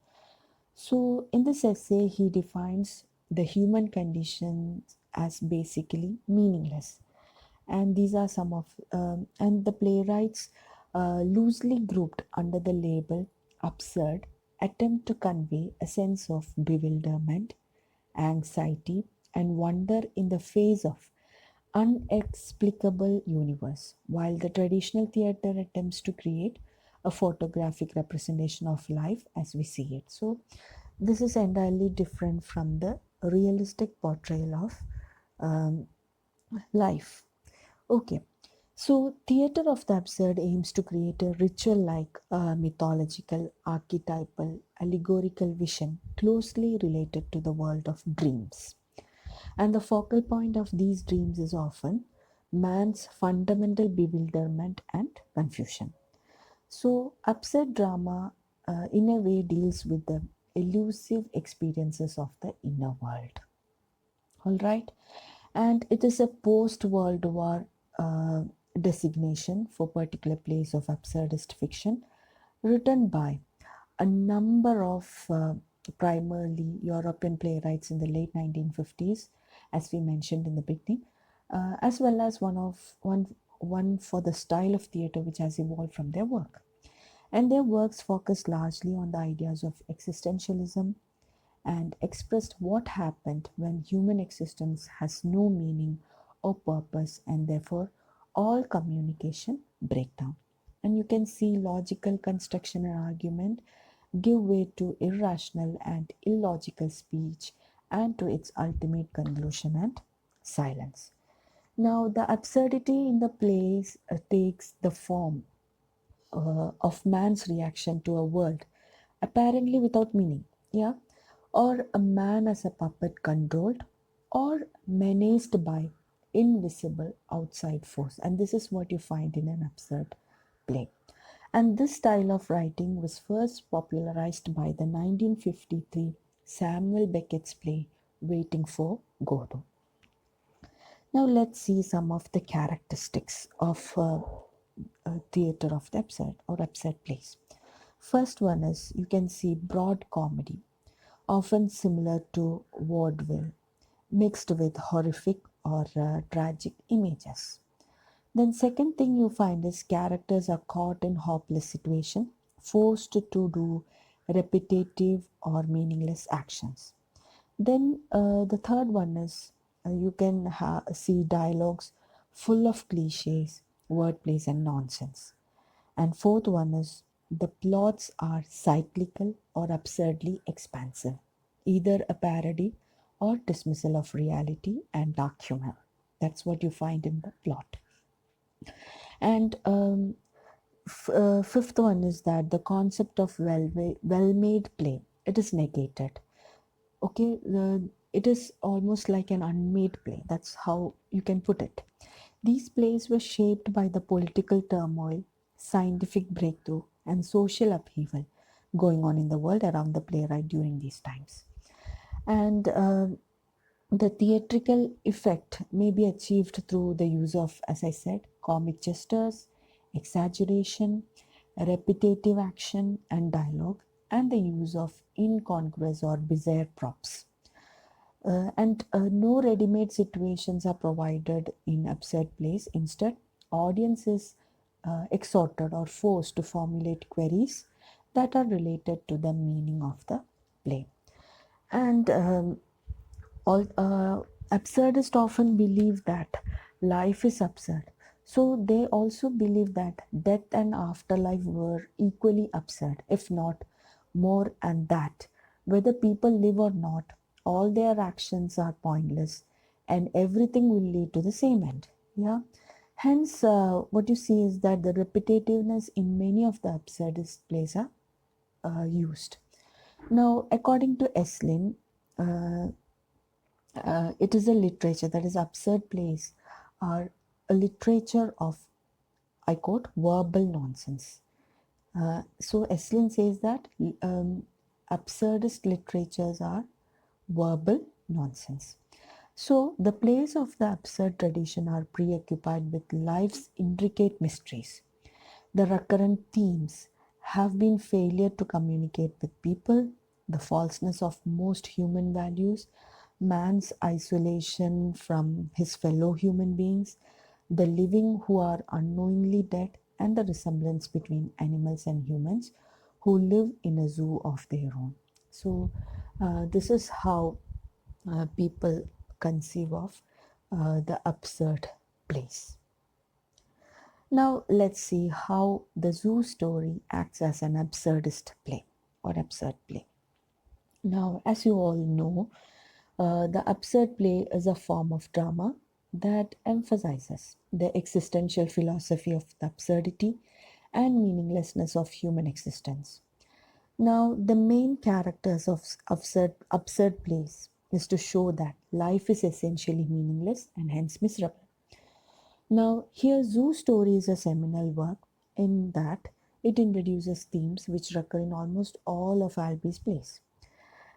So, in this essay, he defines the human condition as basically meaningless, and these are some of and the playwrights loosely grouped under the label absurd attempt to convey a sense of bewilderment, anxiety, and wonder in the face of unexplicable universe, while the traditional theater attempts to create a photographic representation of life as we see it. So this is entirely different from the realistic portrayal of um, life. Okay, so theater of the absurd aims to create a ritual like mythological, archetypal, allegorical vision closely related to the world of dreams. And the focal point of these dreams is often man's fundamental bewilderment and confusion. So, absurd drama, in a way, deals with the elusive experiences of the inner world. All right, and it is a post World War designation for particular plays of absurdist fiction written by a number of primarily European playwrights in the late 1950s, as we mentioned in the beginning, as well as one for the style of theater which has evolved from their work. And their works focus largely on the ideas of existentialism and expressed what happened when human existence has no meaning or purpose, and therefore all communication break down. And you can see logical construction and argument give way to irrational and illogical speech and to its ultimate conclusion and silence. Now, the absurdity in the plays takes the form of man's reaction to a world apparently without meaning, yeah, or a man as a puppet controlled or menaced by invisible outside force. And this is what you find in an absurd play. And this style of writing was first popularized by the 1953 Samuel Beckett's play Waiting for Godot. Now let's see some of the characteristics of theater of the absurd or absurd plays. First one is you can see broad comedy, often similar to vaudeville, mixed with horrific or tragic images. Then second thing you find is characters are caught in hopeless situation, forced to do repetitive or meaningless actions. Then the third one is you can see dialogues full of cliches, wordplays, and nonsense. And fourth one is the plots are cyclical or absurdly expansive, either a parody or dismissal of reality and dark humor. That's what you find in the plot. And fifth one is that the concept of well-made play, it is negated. Okay, it is almost like an unmade play. That's how you can put it. These plays were shaped by the political turmoil, scientific breakthrough, and social upheaval going on in the world around the playwright during these times. And the theatrical effect may be achieved through the use of, as I said, comic gestures, exaggeration, repetitive action and dialogue, and the use of incongruous or bizarre props. And no ready-made situations are provided in absurd plays. Instead, audience is exhorted or forced to formulate queries that are related to the meaning of the play. And all absurdists often believe that life is absurd. So they also believe that death and afterlife were equally absurd, if not more, and that whether people live or not, all their actions are pointless and everything will lead to the same end. Yeah. Hence, what you see is that the repetitiveness in many of the absurdist plays are used. Now, according to Eslin, uh, it is a literature, that is absurd plays are a literature of, I quote, verbal nonsense. So Esslin says that absurdist literatures are verbal nonsense. So the plays of the absurd tradition are preoccupied with life's intricate mysteries. The recurrent themes have been failure to communicate with people, the falseness of most human values, man's isolation from his fellow human beings, the living who are unknowingly dead, and the resemblance between animals and humans who live in a zoo of their own. So, this is how people conceive of the absurd plays. Now let's see how the zoo story acts as an absurdist play or absurd play. Now, as you all know, the absurd play is a form of drama that emphasizes the existential philosophy of the absurdity and meaninglessness of human existence. Now, the main characters of absurd plays is to show that life is essentially meaningless and hence miserable. Now, here Zoo Story is a seminal work in that it introduces themes which recur in almost all of Albee's plays.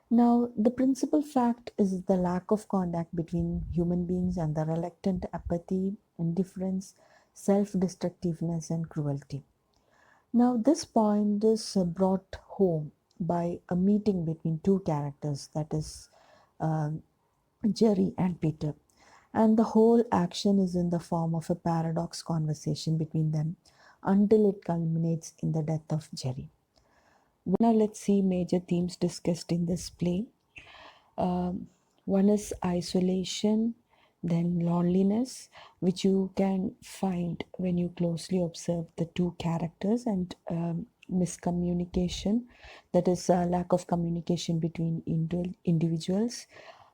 Now, the principal fact is the lack of contact between human beings and the reluctant apathy, indifference, self destructiveness, and cruelty. Now, this point is brought home by a meeting between two characters, that is, um, Jerry and Peter. And the whole action is in the form of a paradox conversation between them until it culminates in the death of Jerry. Now, let's see major themes discussed in this play. One is isolation, then loneliness, which you can find when you closely observe the two characters, and miscommunication, that is, lack of communication between individuals,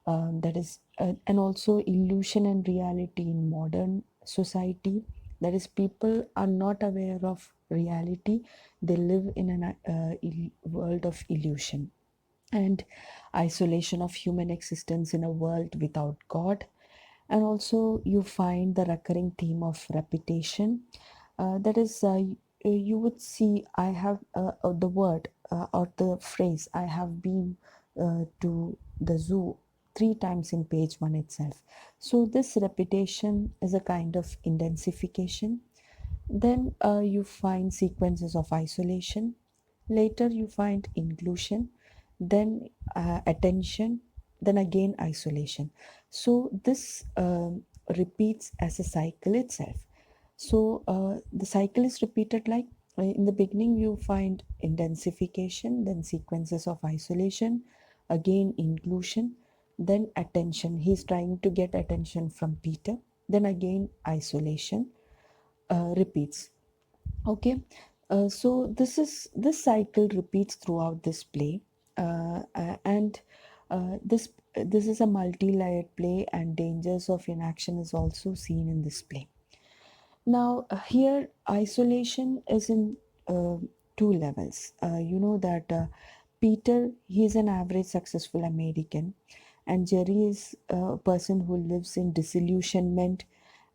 that is, and also illusion and reality in modern society. That is, people are not aware of reality, they live in a world of illusion, and isolation of human existence in a world without God. And also, you find the recurring theme of repetition. That is, you would see, I have the word or the phrase, I have been to the zoo, three times in page one itself. So, this repetition is a kind of intensification. Then you find sequences of isolation. Later, you find inclusion, then attention, then again isolation. So, this repeats as a cycle itself. So, the cycle is repeated like in the beginning, you find intensification, then sequences of isolation, again inclusion, then attention. He's trying to get attention from Peter. then again isolation repeats. Okay, so this cycle repeats throughout this play, and this is a multi-layered play, and dangers of inaction is also seen in this play. Now, here isolation is in two levels. You know that Peter, he is an average successful American, and Jerry is a person who lives in disillusionment,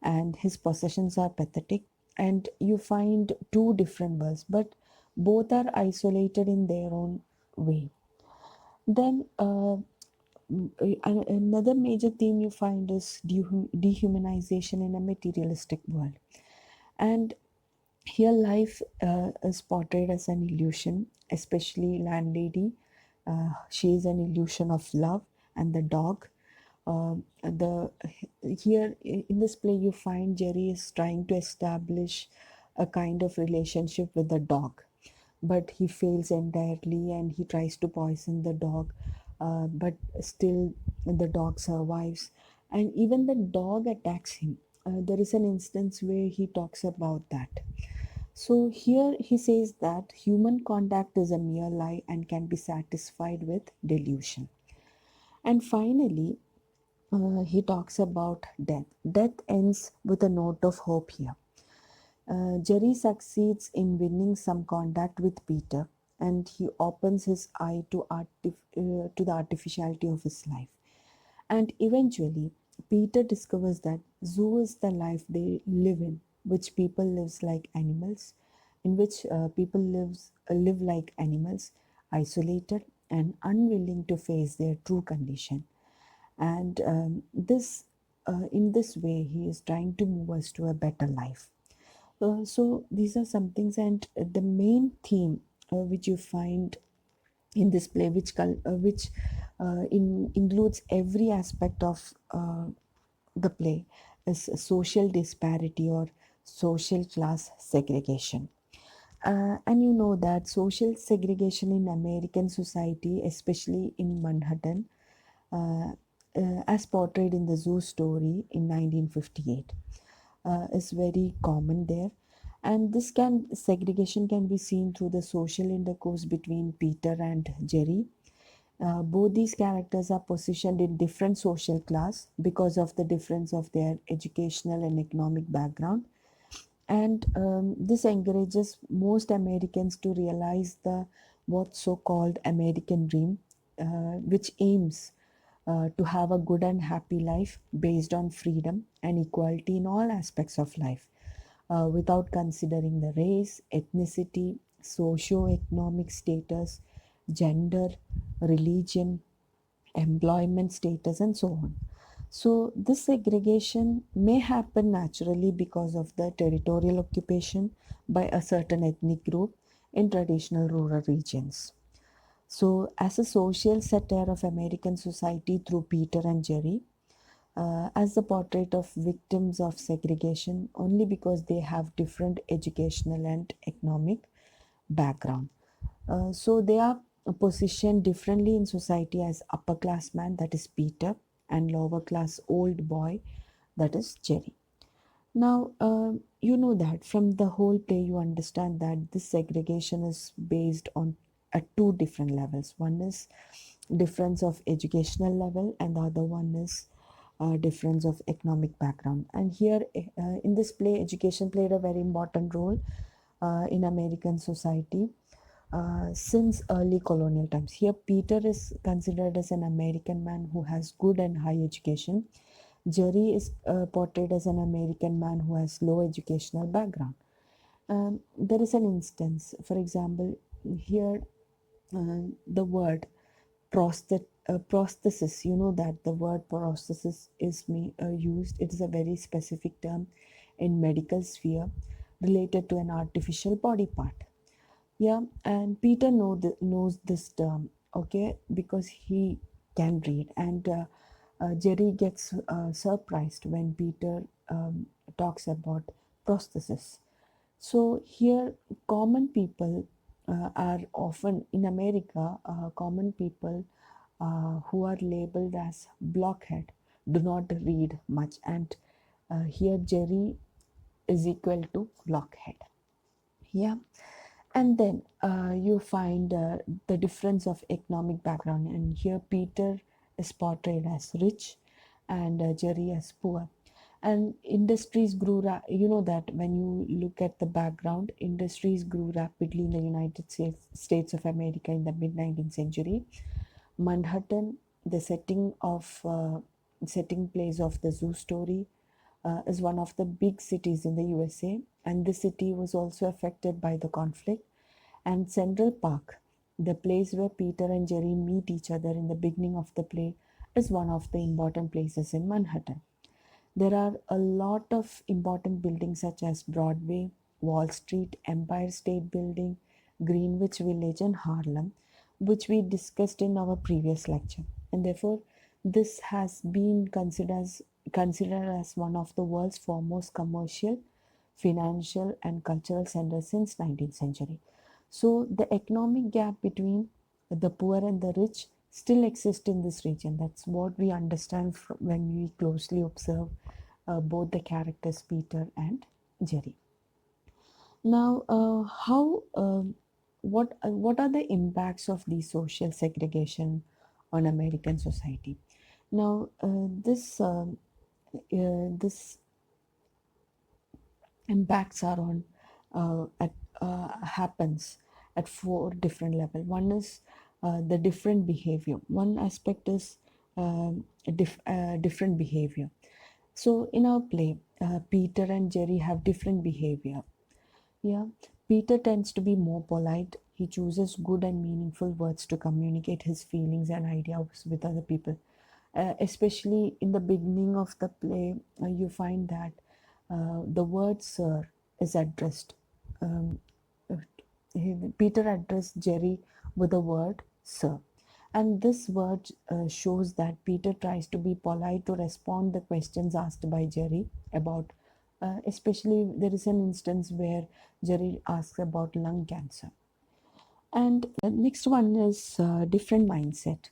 and his possessions are pathetic. And you find two different worlds, but both are isolated in their own way. Then, another major theme you find is dehumanization in a materialistic world. And here, life is portrayed as an illusion, especially landlady. She is an illusion of love, and the dog. The here in this play, you find Jerry is trying to establish a kind of relationship with the dog, but he fails entirely, and he tries to poison the dog, but still the dog survives, and even the dog attacks him. There is an instance where he talks about that. So here he says that human contact is a mere lie and can be satisfied with delusion. And finally, he talks about death. Death ends with a note of hope here. Jerry succeeds in winning some contact with Peter, and he opens his eye to the artificiality of his life. And eventually, Peter discovers that zoo is the life they live in, which people lives like animals, in which people live like animals, isolated and unwilling to face their true condition. And this, in this way, he is trying to move us to a better life. So these are some things, and the main theme which you find in this play, which includes every aspect of the play, is social disparity or social class segregation. And you know that social segregation in American society, especially in Manhattan, uh, as portrayed in the Zoo story in 1958, is very common there. And this can segregation can be seen through the social intercourse between Peter and Jerry. Both these characters are positioned in different social class because of the difference of their educational and economic background, and this encourages most Americans to realize the what so-called American dream, which aims to have a good and happy life based on freedom and equality in all aspects of life, without considering the race, ethnicity, socio-economic status, gender, religion, employment status, and so on. So, this segregation may happen naturally because of the territorial occupation by a certain ethnic group in traditional rural regions. So, as a social satire of American society through Peter and Jerry, as the portrait of victims of segregation only because they have different educational and economic background. So they are positioned differently in society as upper class man, that is Peter, and lower class old boy, that is Jerry. Now, you know that from the whole play, you understand that this segregation is based on at two different levels. One is difference of educational level, and the other one is difference of economic background. And here, in this play, education played a very important role in American society since early colonial times. Here, Peter is considered as an American man who has good and high education. Jerry is portrayed as an American man who has low educational background. There is an instance, for example, here the word prosthesis. You know that the word prosthesis is used. It is a very specific term in medical sphere related to an artificial body part. Yeah, and Peter knows this term, okay, because he can read. And Jerry gets surprised when Peter talks about prosthesis. So here, common people are often in America. Common people who are labeled as blockhead do not read much, and Here, Jerry is equal to blockhead. Yeah. And then you find the difference of economic background. And here, Peter is portrayed as rich and Jerry as poor. And industries grew, you know, that when you look at the background, industries grew rapidly in the States of America in the mid 19th century. Manhattan, the setting place of the zoo story, is one of the big cities in the USA, and this city was also affected by the conflict. And Central Park, the place where Peter and Jerry meet each other in the beginning of the play, is one of the important places in Manhattan. There are a lot of important buildings such as Broadway, Wall Street, Empire State Building, Greenwich Village, and Harlem, which we discussed in our previous lecture. And therefore, this has been considered as one of the world's foremost commercial, financial, and cultural centers since 19th century. So the economic gap between the poor and the rich still exists in this region. That's what we understand when we closely observe both the characters Peter and Jerry. Now, how what are the impacts of the social segregation on American society? Now, this impacts are on at happens at four different level. One is the different behavior. One aspect is different behavior. So in our play, Peter and Jerry have different behavior. Yeah, Peter tends to be more polite. He chooses good and meaningful words to communicate his feelings and ideas with other people. Especially in the beginning of the play, you find that the word sir is addressed. Um, uh, Peter addressed Jerry with the word sir. And this word shows that Peter tries to be polite to respond the questions asked by Jerry about, especially there is an instance where Jerry asks about lung cancer. And next one is different mindset.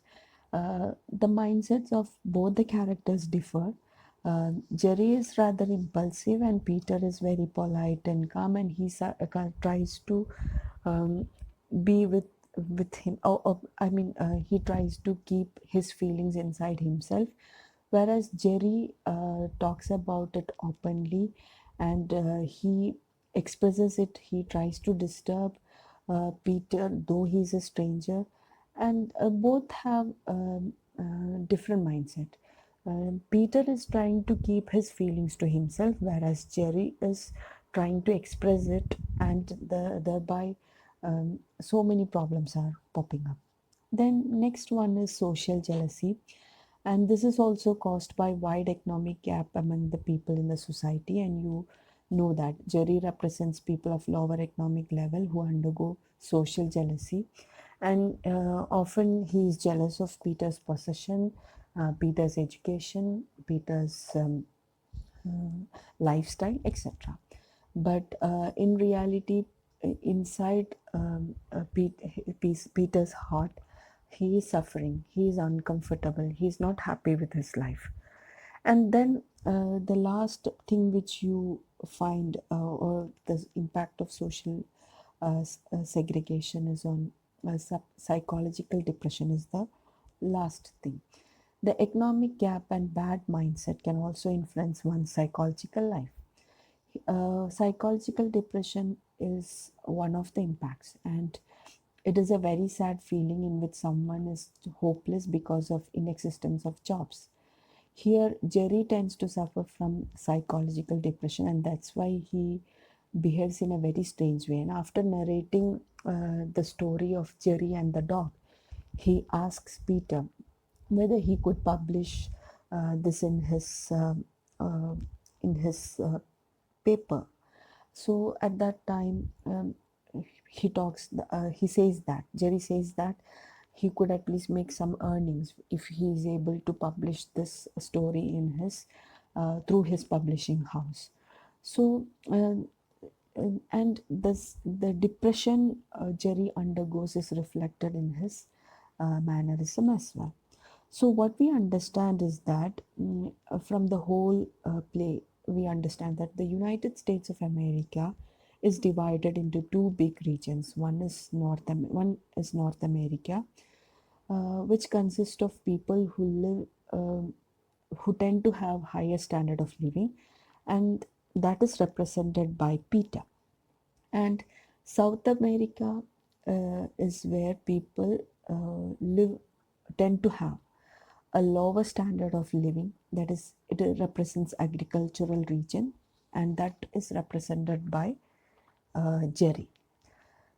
The mindsets of both the characters differ. Jerry is rather impulsive, and Peter is very polite and calm, and he tries to um, be with him. I mean, he tries to keep his feelings inside himself, whereas Jerry talks about it openly, and he expresses it. He tries to disturb Peter, though he's a stranger, and both have different mindset. Peter is trying to keep his feelings to himself, whereas Jerry is trying to express it, and thereby so many problems are popping up. Then next one is social jealousy, and this is also caused by wide economic gap among the people in the society. And you know that Jerry represents people of lower economic level who undergo social jealousy, and often he is jealous of Peter's possession, Peter's education, Peter's lifestyle, etc. But in reality, inside Peter's heart, he is suffering, he is uncomfortable, he is not happy with his life. And then the last thing which you find, or the impact of social segregation, is on psychological depression, is the last thing. The economic gap and bad mindset can also influence one's psychological life. Psychological depression is one of the impacts, and it is a very sad feeling in which someone is hopeless because of inexistence of jobs. Here, Jerry tends to suffer from psychological depression, and that's why he behaves in a very strange way. And after narrating the story of Jerry and the dog, he asks Peter whether he could publish this uh, in his paper. So at that time, he says that Jerry says that he could at least make some earnings if he is able to publish this story in his through his publishing house. So and this the depression Jerry undergoes is reflected in his mannerism as well. So what we understand is that from the whole play, we understand that the United States of America is divided into two big regions. One is North America, which consists of people who tend to have higher standard of living, and that is represented by PETA. And South America is where people live tend to have a lower standard of living. That is, it represents agricultural region, and that is represented by Jerry.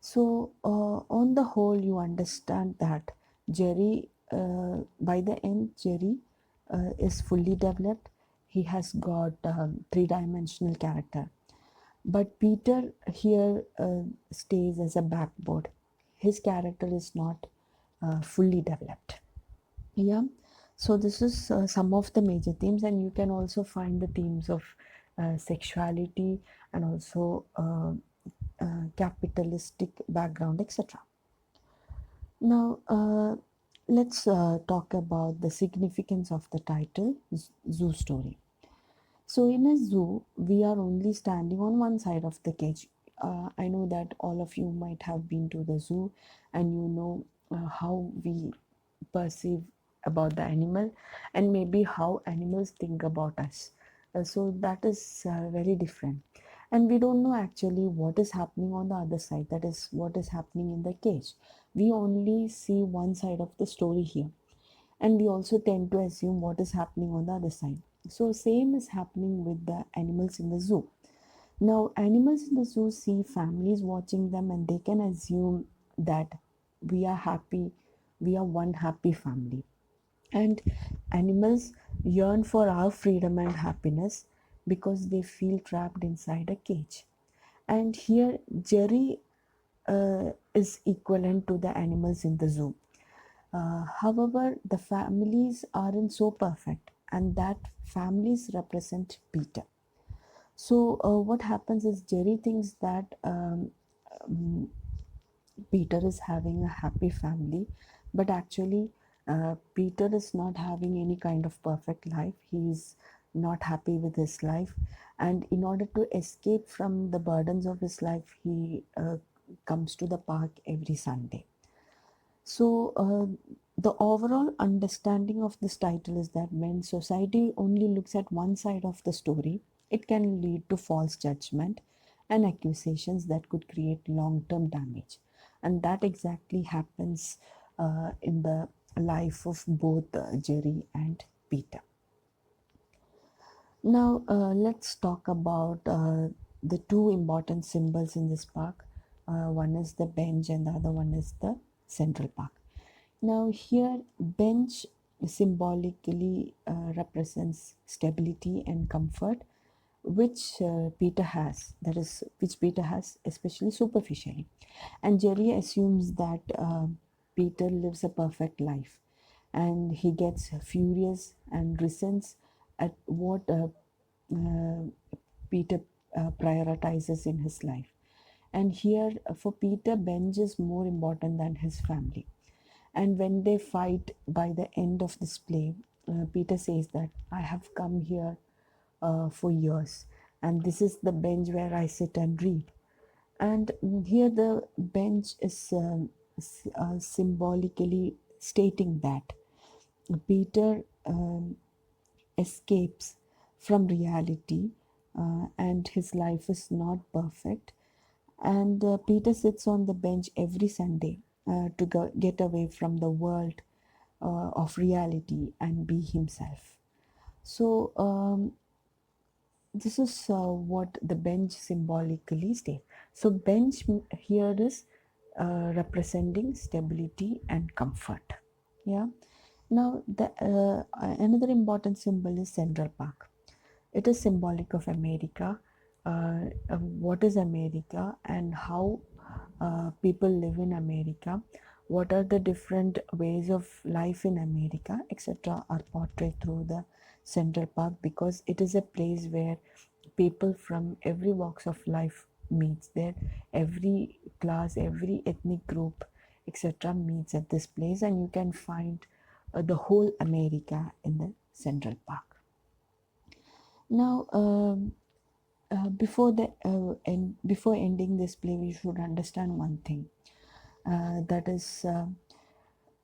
So, on the whole, you understand that by the end, Jerry is fully developed. He has got three-dimensional character. But Peter here stays as a backboard. His character is not fully developed. Yeah. So this is some of the major themes, and you can also find the themes of sexuality and also capitalistic background, etc. Now, let's talk about the significance of the title Zoo Story. So, in a zoo, we are only standing on one side of the cage. I know that all of you might have been to the zoo and you know how we perceive about the animal and maybe how animals think about us. So, that is very different. And we don't know actually what is happening on the other side, that is, what is happening in the cage. We only see one side of the story here, and we also tend to assume what is happening on the other side. So same is happening with the animals in the zoo. Now animals in the zoo see families watching them, and they can assume that we are happy, we are one happy family. And animals yearn for our freedom and happiness because they feel trapped inside a cage. And here Jerry is equivalent to the animals in the zoo. However, the families aren't so perfect, and that families represent Peter. So, what happens is Jerry thinks that Peter is having a happy family, but actually, Peter is not having any kind of perfect life. He is not happy with his life, and in order to escape from the burdens of his life, he comes to the park every Sunday. So, the overall understanding of this title is that when society only looks at one side of the story, it can lead to false judgment and accusations that could create long term damage. And that exactly happens in the life of both Jerry and Peter. Now, let's talk about the two important symbols in this park. One is the bench, and the other one is the Central Park. Now, here, bench symbolically represents stability and comfort, which Peter has, that is, which Peter has especially superficially. And Jerry assumes that Peter lives a perfect life, and he gets furious and resents at what uh, Peter prioritizes in his life. And here, for Peter, Benj is more important than his family. And when they fight by the end of this play, Peter says that I have come here for years, and this is the bench where I sit and read. And here the bench is symbolically stating that Peter escapes from reality, and his life is not perfect. And Peter sits on the bench every Sunday to get away from the world of reality and be himself. So, this is what the bench symbolically states. So, bench here is representing stability and comfort. Yeah. Now, the another important symbol is Central Park. It is symbolic of America. What is America and how people live in America? What are the different ways of life in America, etc., are portrayed through the Central Park, because it is a place where people from every walks of life meets there. Every class, every ethnic group, etc., meets at this place, and you can find the whole America in the Central Park. Now, before ending this play, we should understand one thing. That is,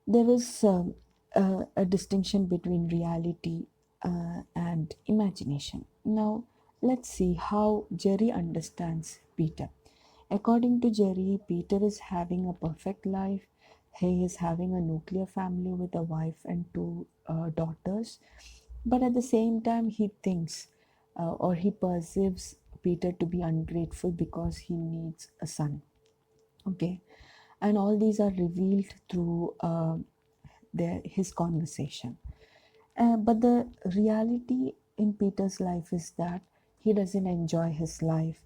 there is a distinction between reality and imagination. Now, let's see how Jerry understands Peter. According to Jerry, Peter is having a perfect life. He is having a nuclear family with a wife and two daughters. But at the same time, he thinks or he perceives Peter to be ungrateful because he needs a son. Okay, and all these are revealed through his conversation. But the reality in Peter's life is that he doesn't enjoy his life,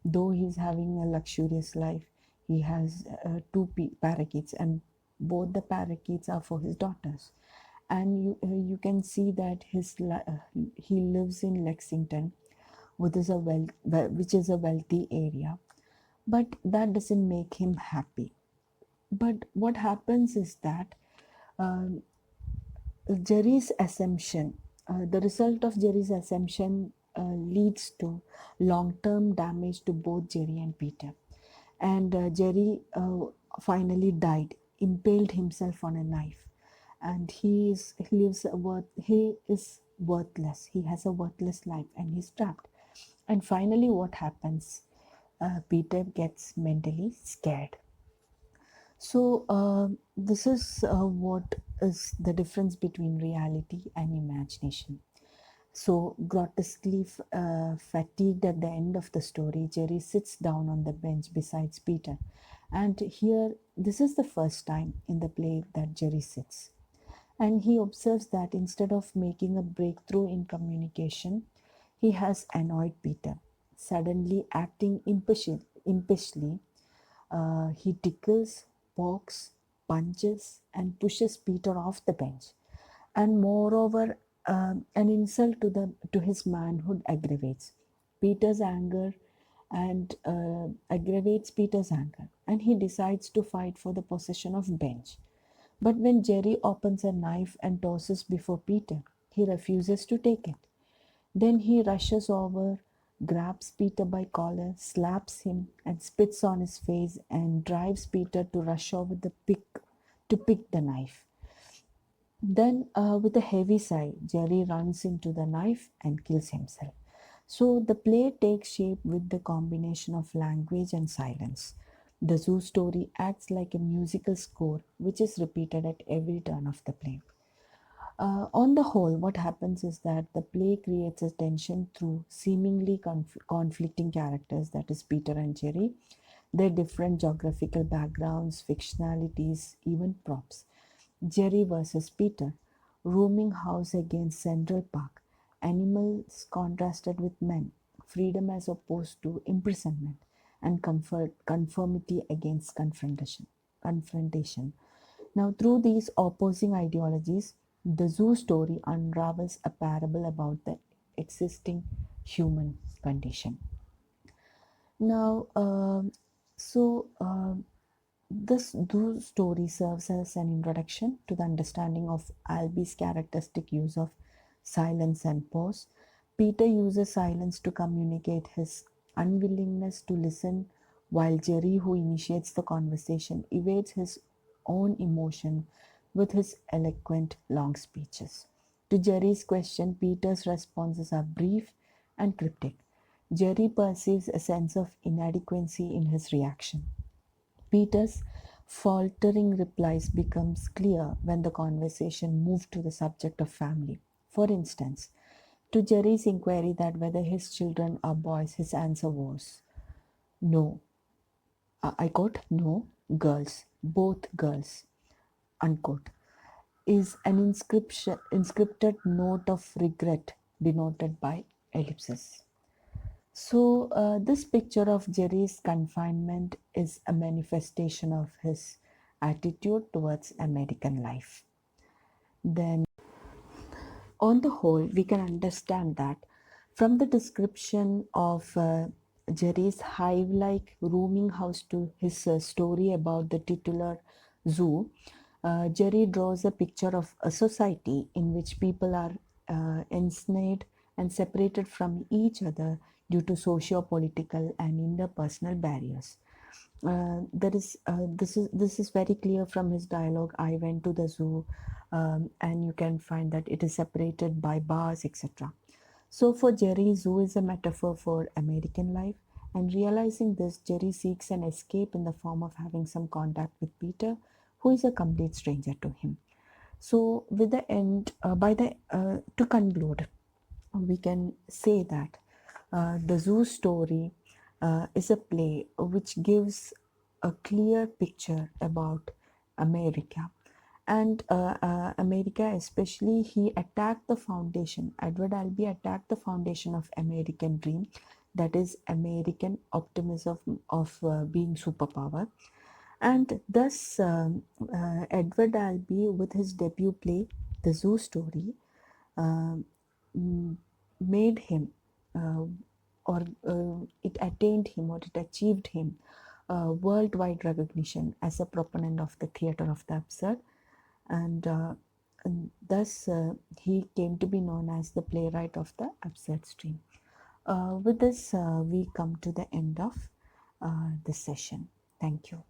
though he's having a luxurious life. He has two parakeets, and both the parakeets are for his daughters. And you can see that he lives in Lexington, which is a wealthy area, but that doesn't make him happy. But what happens is that um, Jerry's assumption, the result of Jerry's assumption leads to long term damage to both Jerry and Peter. And Jerry finally died, impaled himself on a knife. And he is worthless. He has a worthless life and he's trapped. And finally, what happens? Peter gets mentally scared. So, this is what is the difference between reality and imagination. So, grotesquely fatigued at the end of the story, Jerry sits down on the bench beside Peter. And here, this is the first time in the play that Jerry sits. And he observes that instead of making a breakthrough in communication, he has annoyed Peter, suddenly acting impishly. He tickles, pokes, punches, and pushes Peter off the bench. And moreover, an insult to his manhood aggravates Peter's anger and aggravates Peter's anger, and he decides to fight for the possession of bench. But when Jerry opens a knife and tosses before Peter, he refuses to take it. Then he rushes over, grabs Peter by collar, slaps him, and spits on his face and drives Peter to rush over to pick the knife. Then, with a heavy sigh, Jerry runs into the knife and kills himself. So the play takes shape with the combination of language and silence. The zoo story acts like a musical score which is repeated at every turn of the play. On the whole, what happens is that the play creates a tension through seemingly conflicting characters, that is, Peter and Jerry, their different geographical backgrounds, fictionalities, even props. Jerry versus Peter, rooming house against Central Park, animals contrasted with men, freedom as opposed to imprisonment, and conformity against confrontation. Now, through these opposing ideologies, the zoo story unravels a parable about the existing human condition. Now, so this zoo story serves as an introduction to the understanding of Albie's characteristic use of silence and pause. Peter uses silence to communicate his unwillingness to listen, while Jerry, who initiates the conversation, evades his own emotion with his eloquent long speeches. To Jerry's question, Peter's responses are brief and cryptic. Jerry perceives a sense of inadequacy in his reaction. Peter's faltering replies becomes clear when the conversation moved to the subject of family. For instance, to Jerry's inquiry that whether his children are boys, his answer was no. I quote, no, girls, both girls, unquote, is an inscripted note of regret denoted by ellipsis. So, this picture of Jerry's confinement is a manifestation of his attitude towards American life. Then, on the whole, we can understand that from the description of Jerry's hive like rooming house to his story about the titular zoo, Jerry draws a picture of a society in which people are ensnared and separated from each other due to socio-political and interpersonal barriers. This is very clear from his dialogue. I went to the zoo, and you can find that it is separated by bars, etc. So for Jerry, zoo is a metaphor for American life, and realizing this, Jerry seeks an escape in the form of having some contact with Peter, who is a complete stranger to him. So, with the end, by the to conclude, we can say that the zoo story is a play which gives a clear picture about America. And America, especially, he attacked the foundation. Edward Albee attacked the foundation of American dream, that is American optimism of being superpower. And thus, Edward Albee, with his debut play, The Zoo Story, um, m- made him, uh, or it attained him, or it achieved him worldwide recognition as a proponent of the theater of the absurd. And thus he came to be known as the playwright of the absurd stream. With this, we come to the end of this session. Thank you.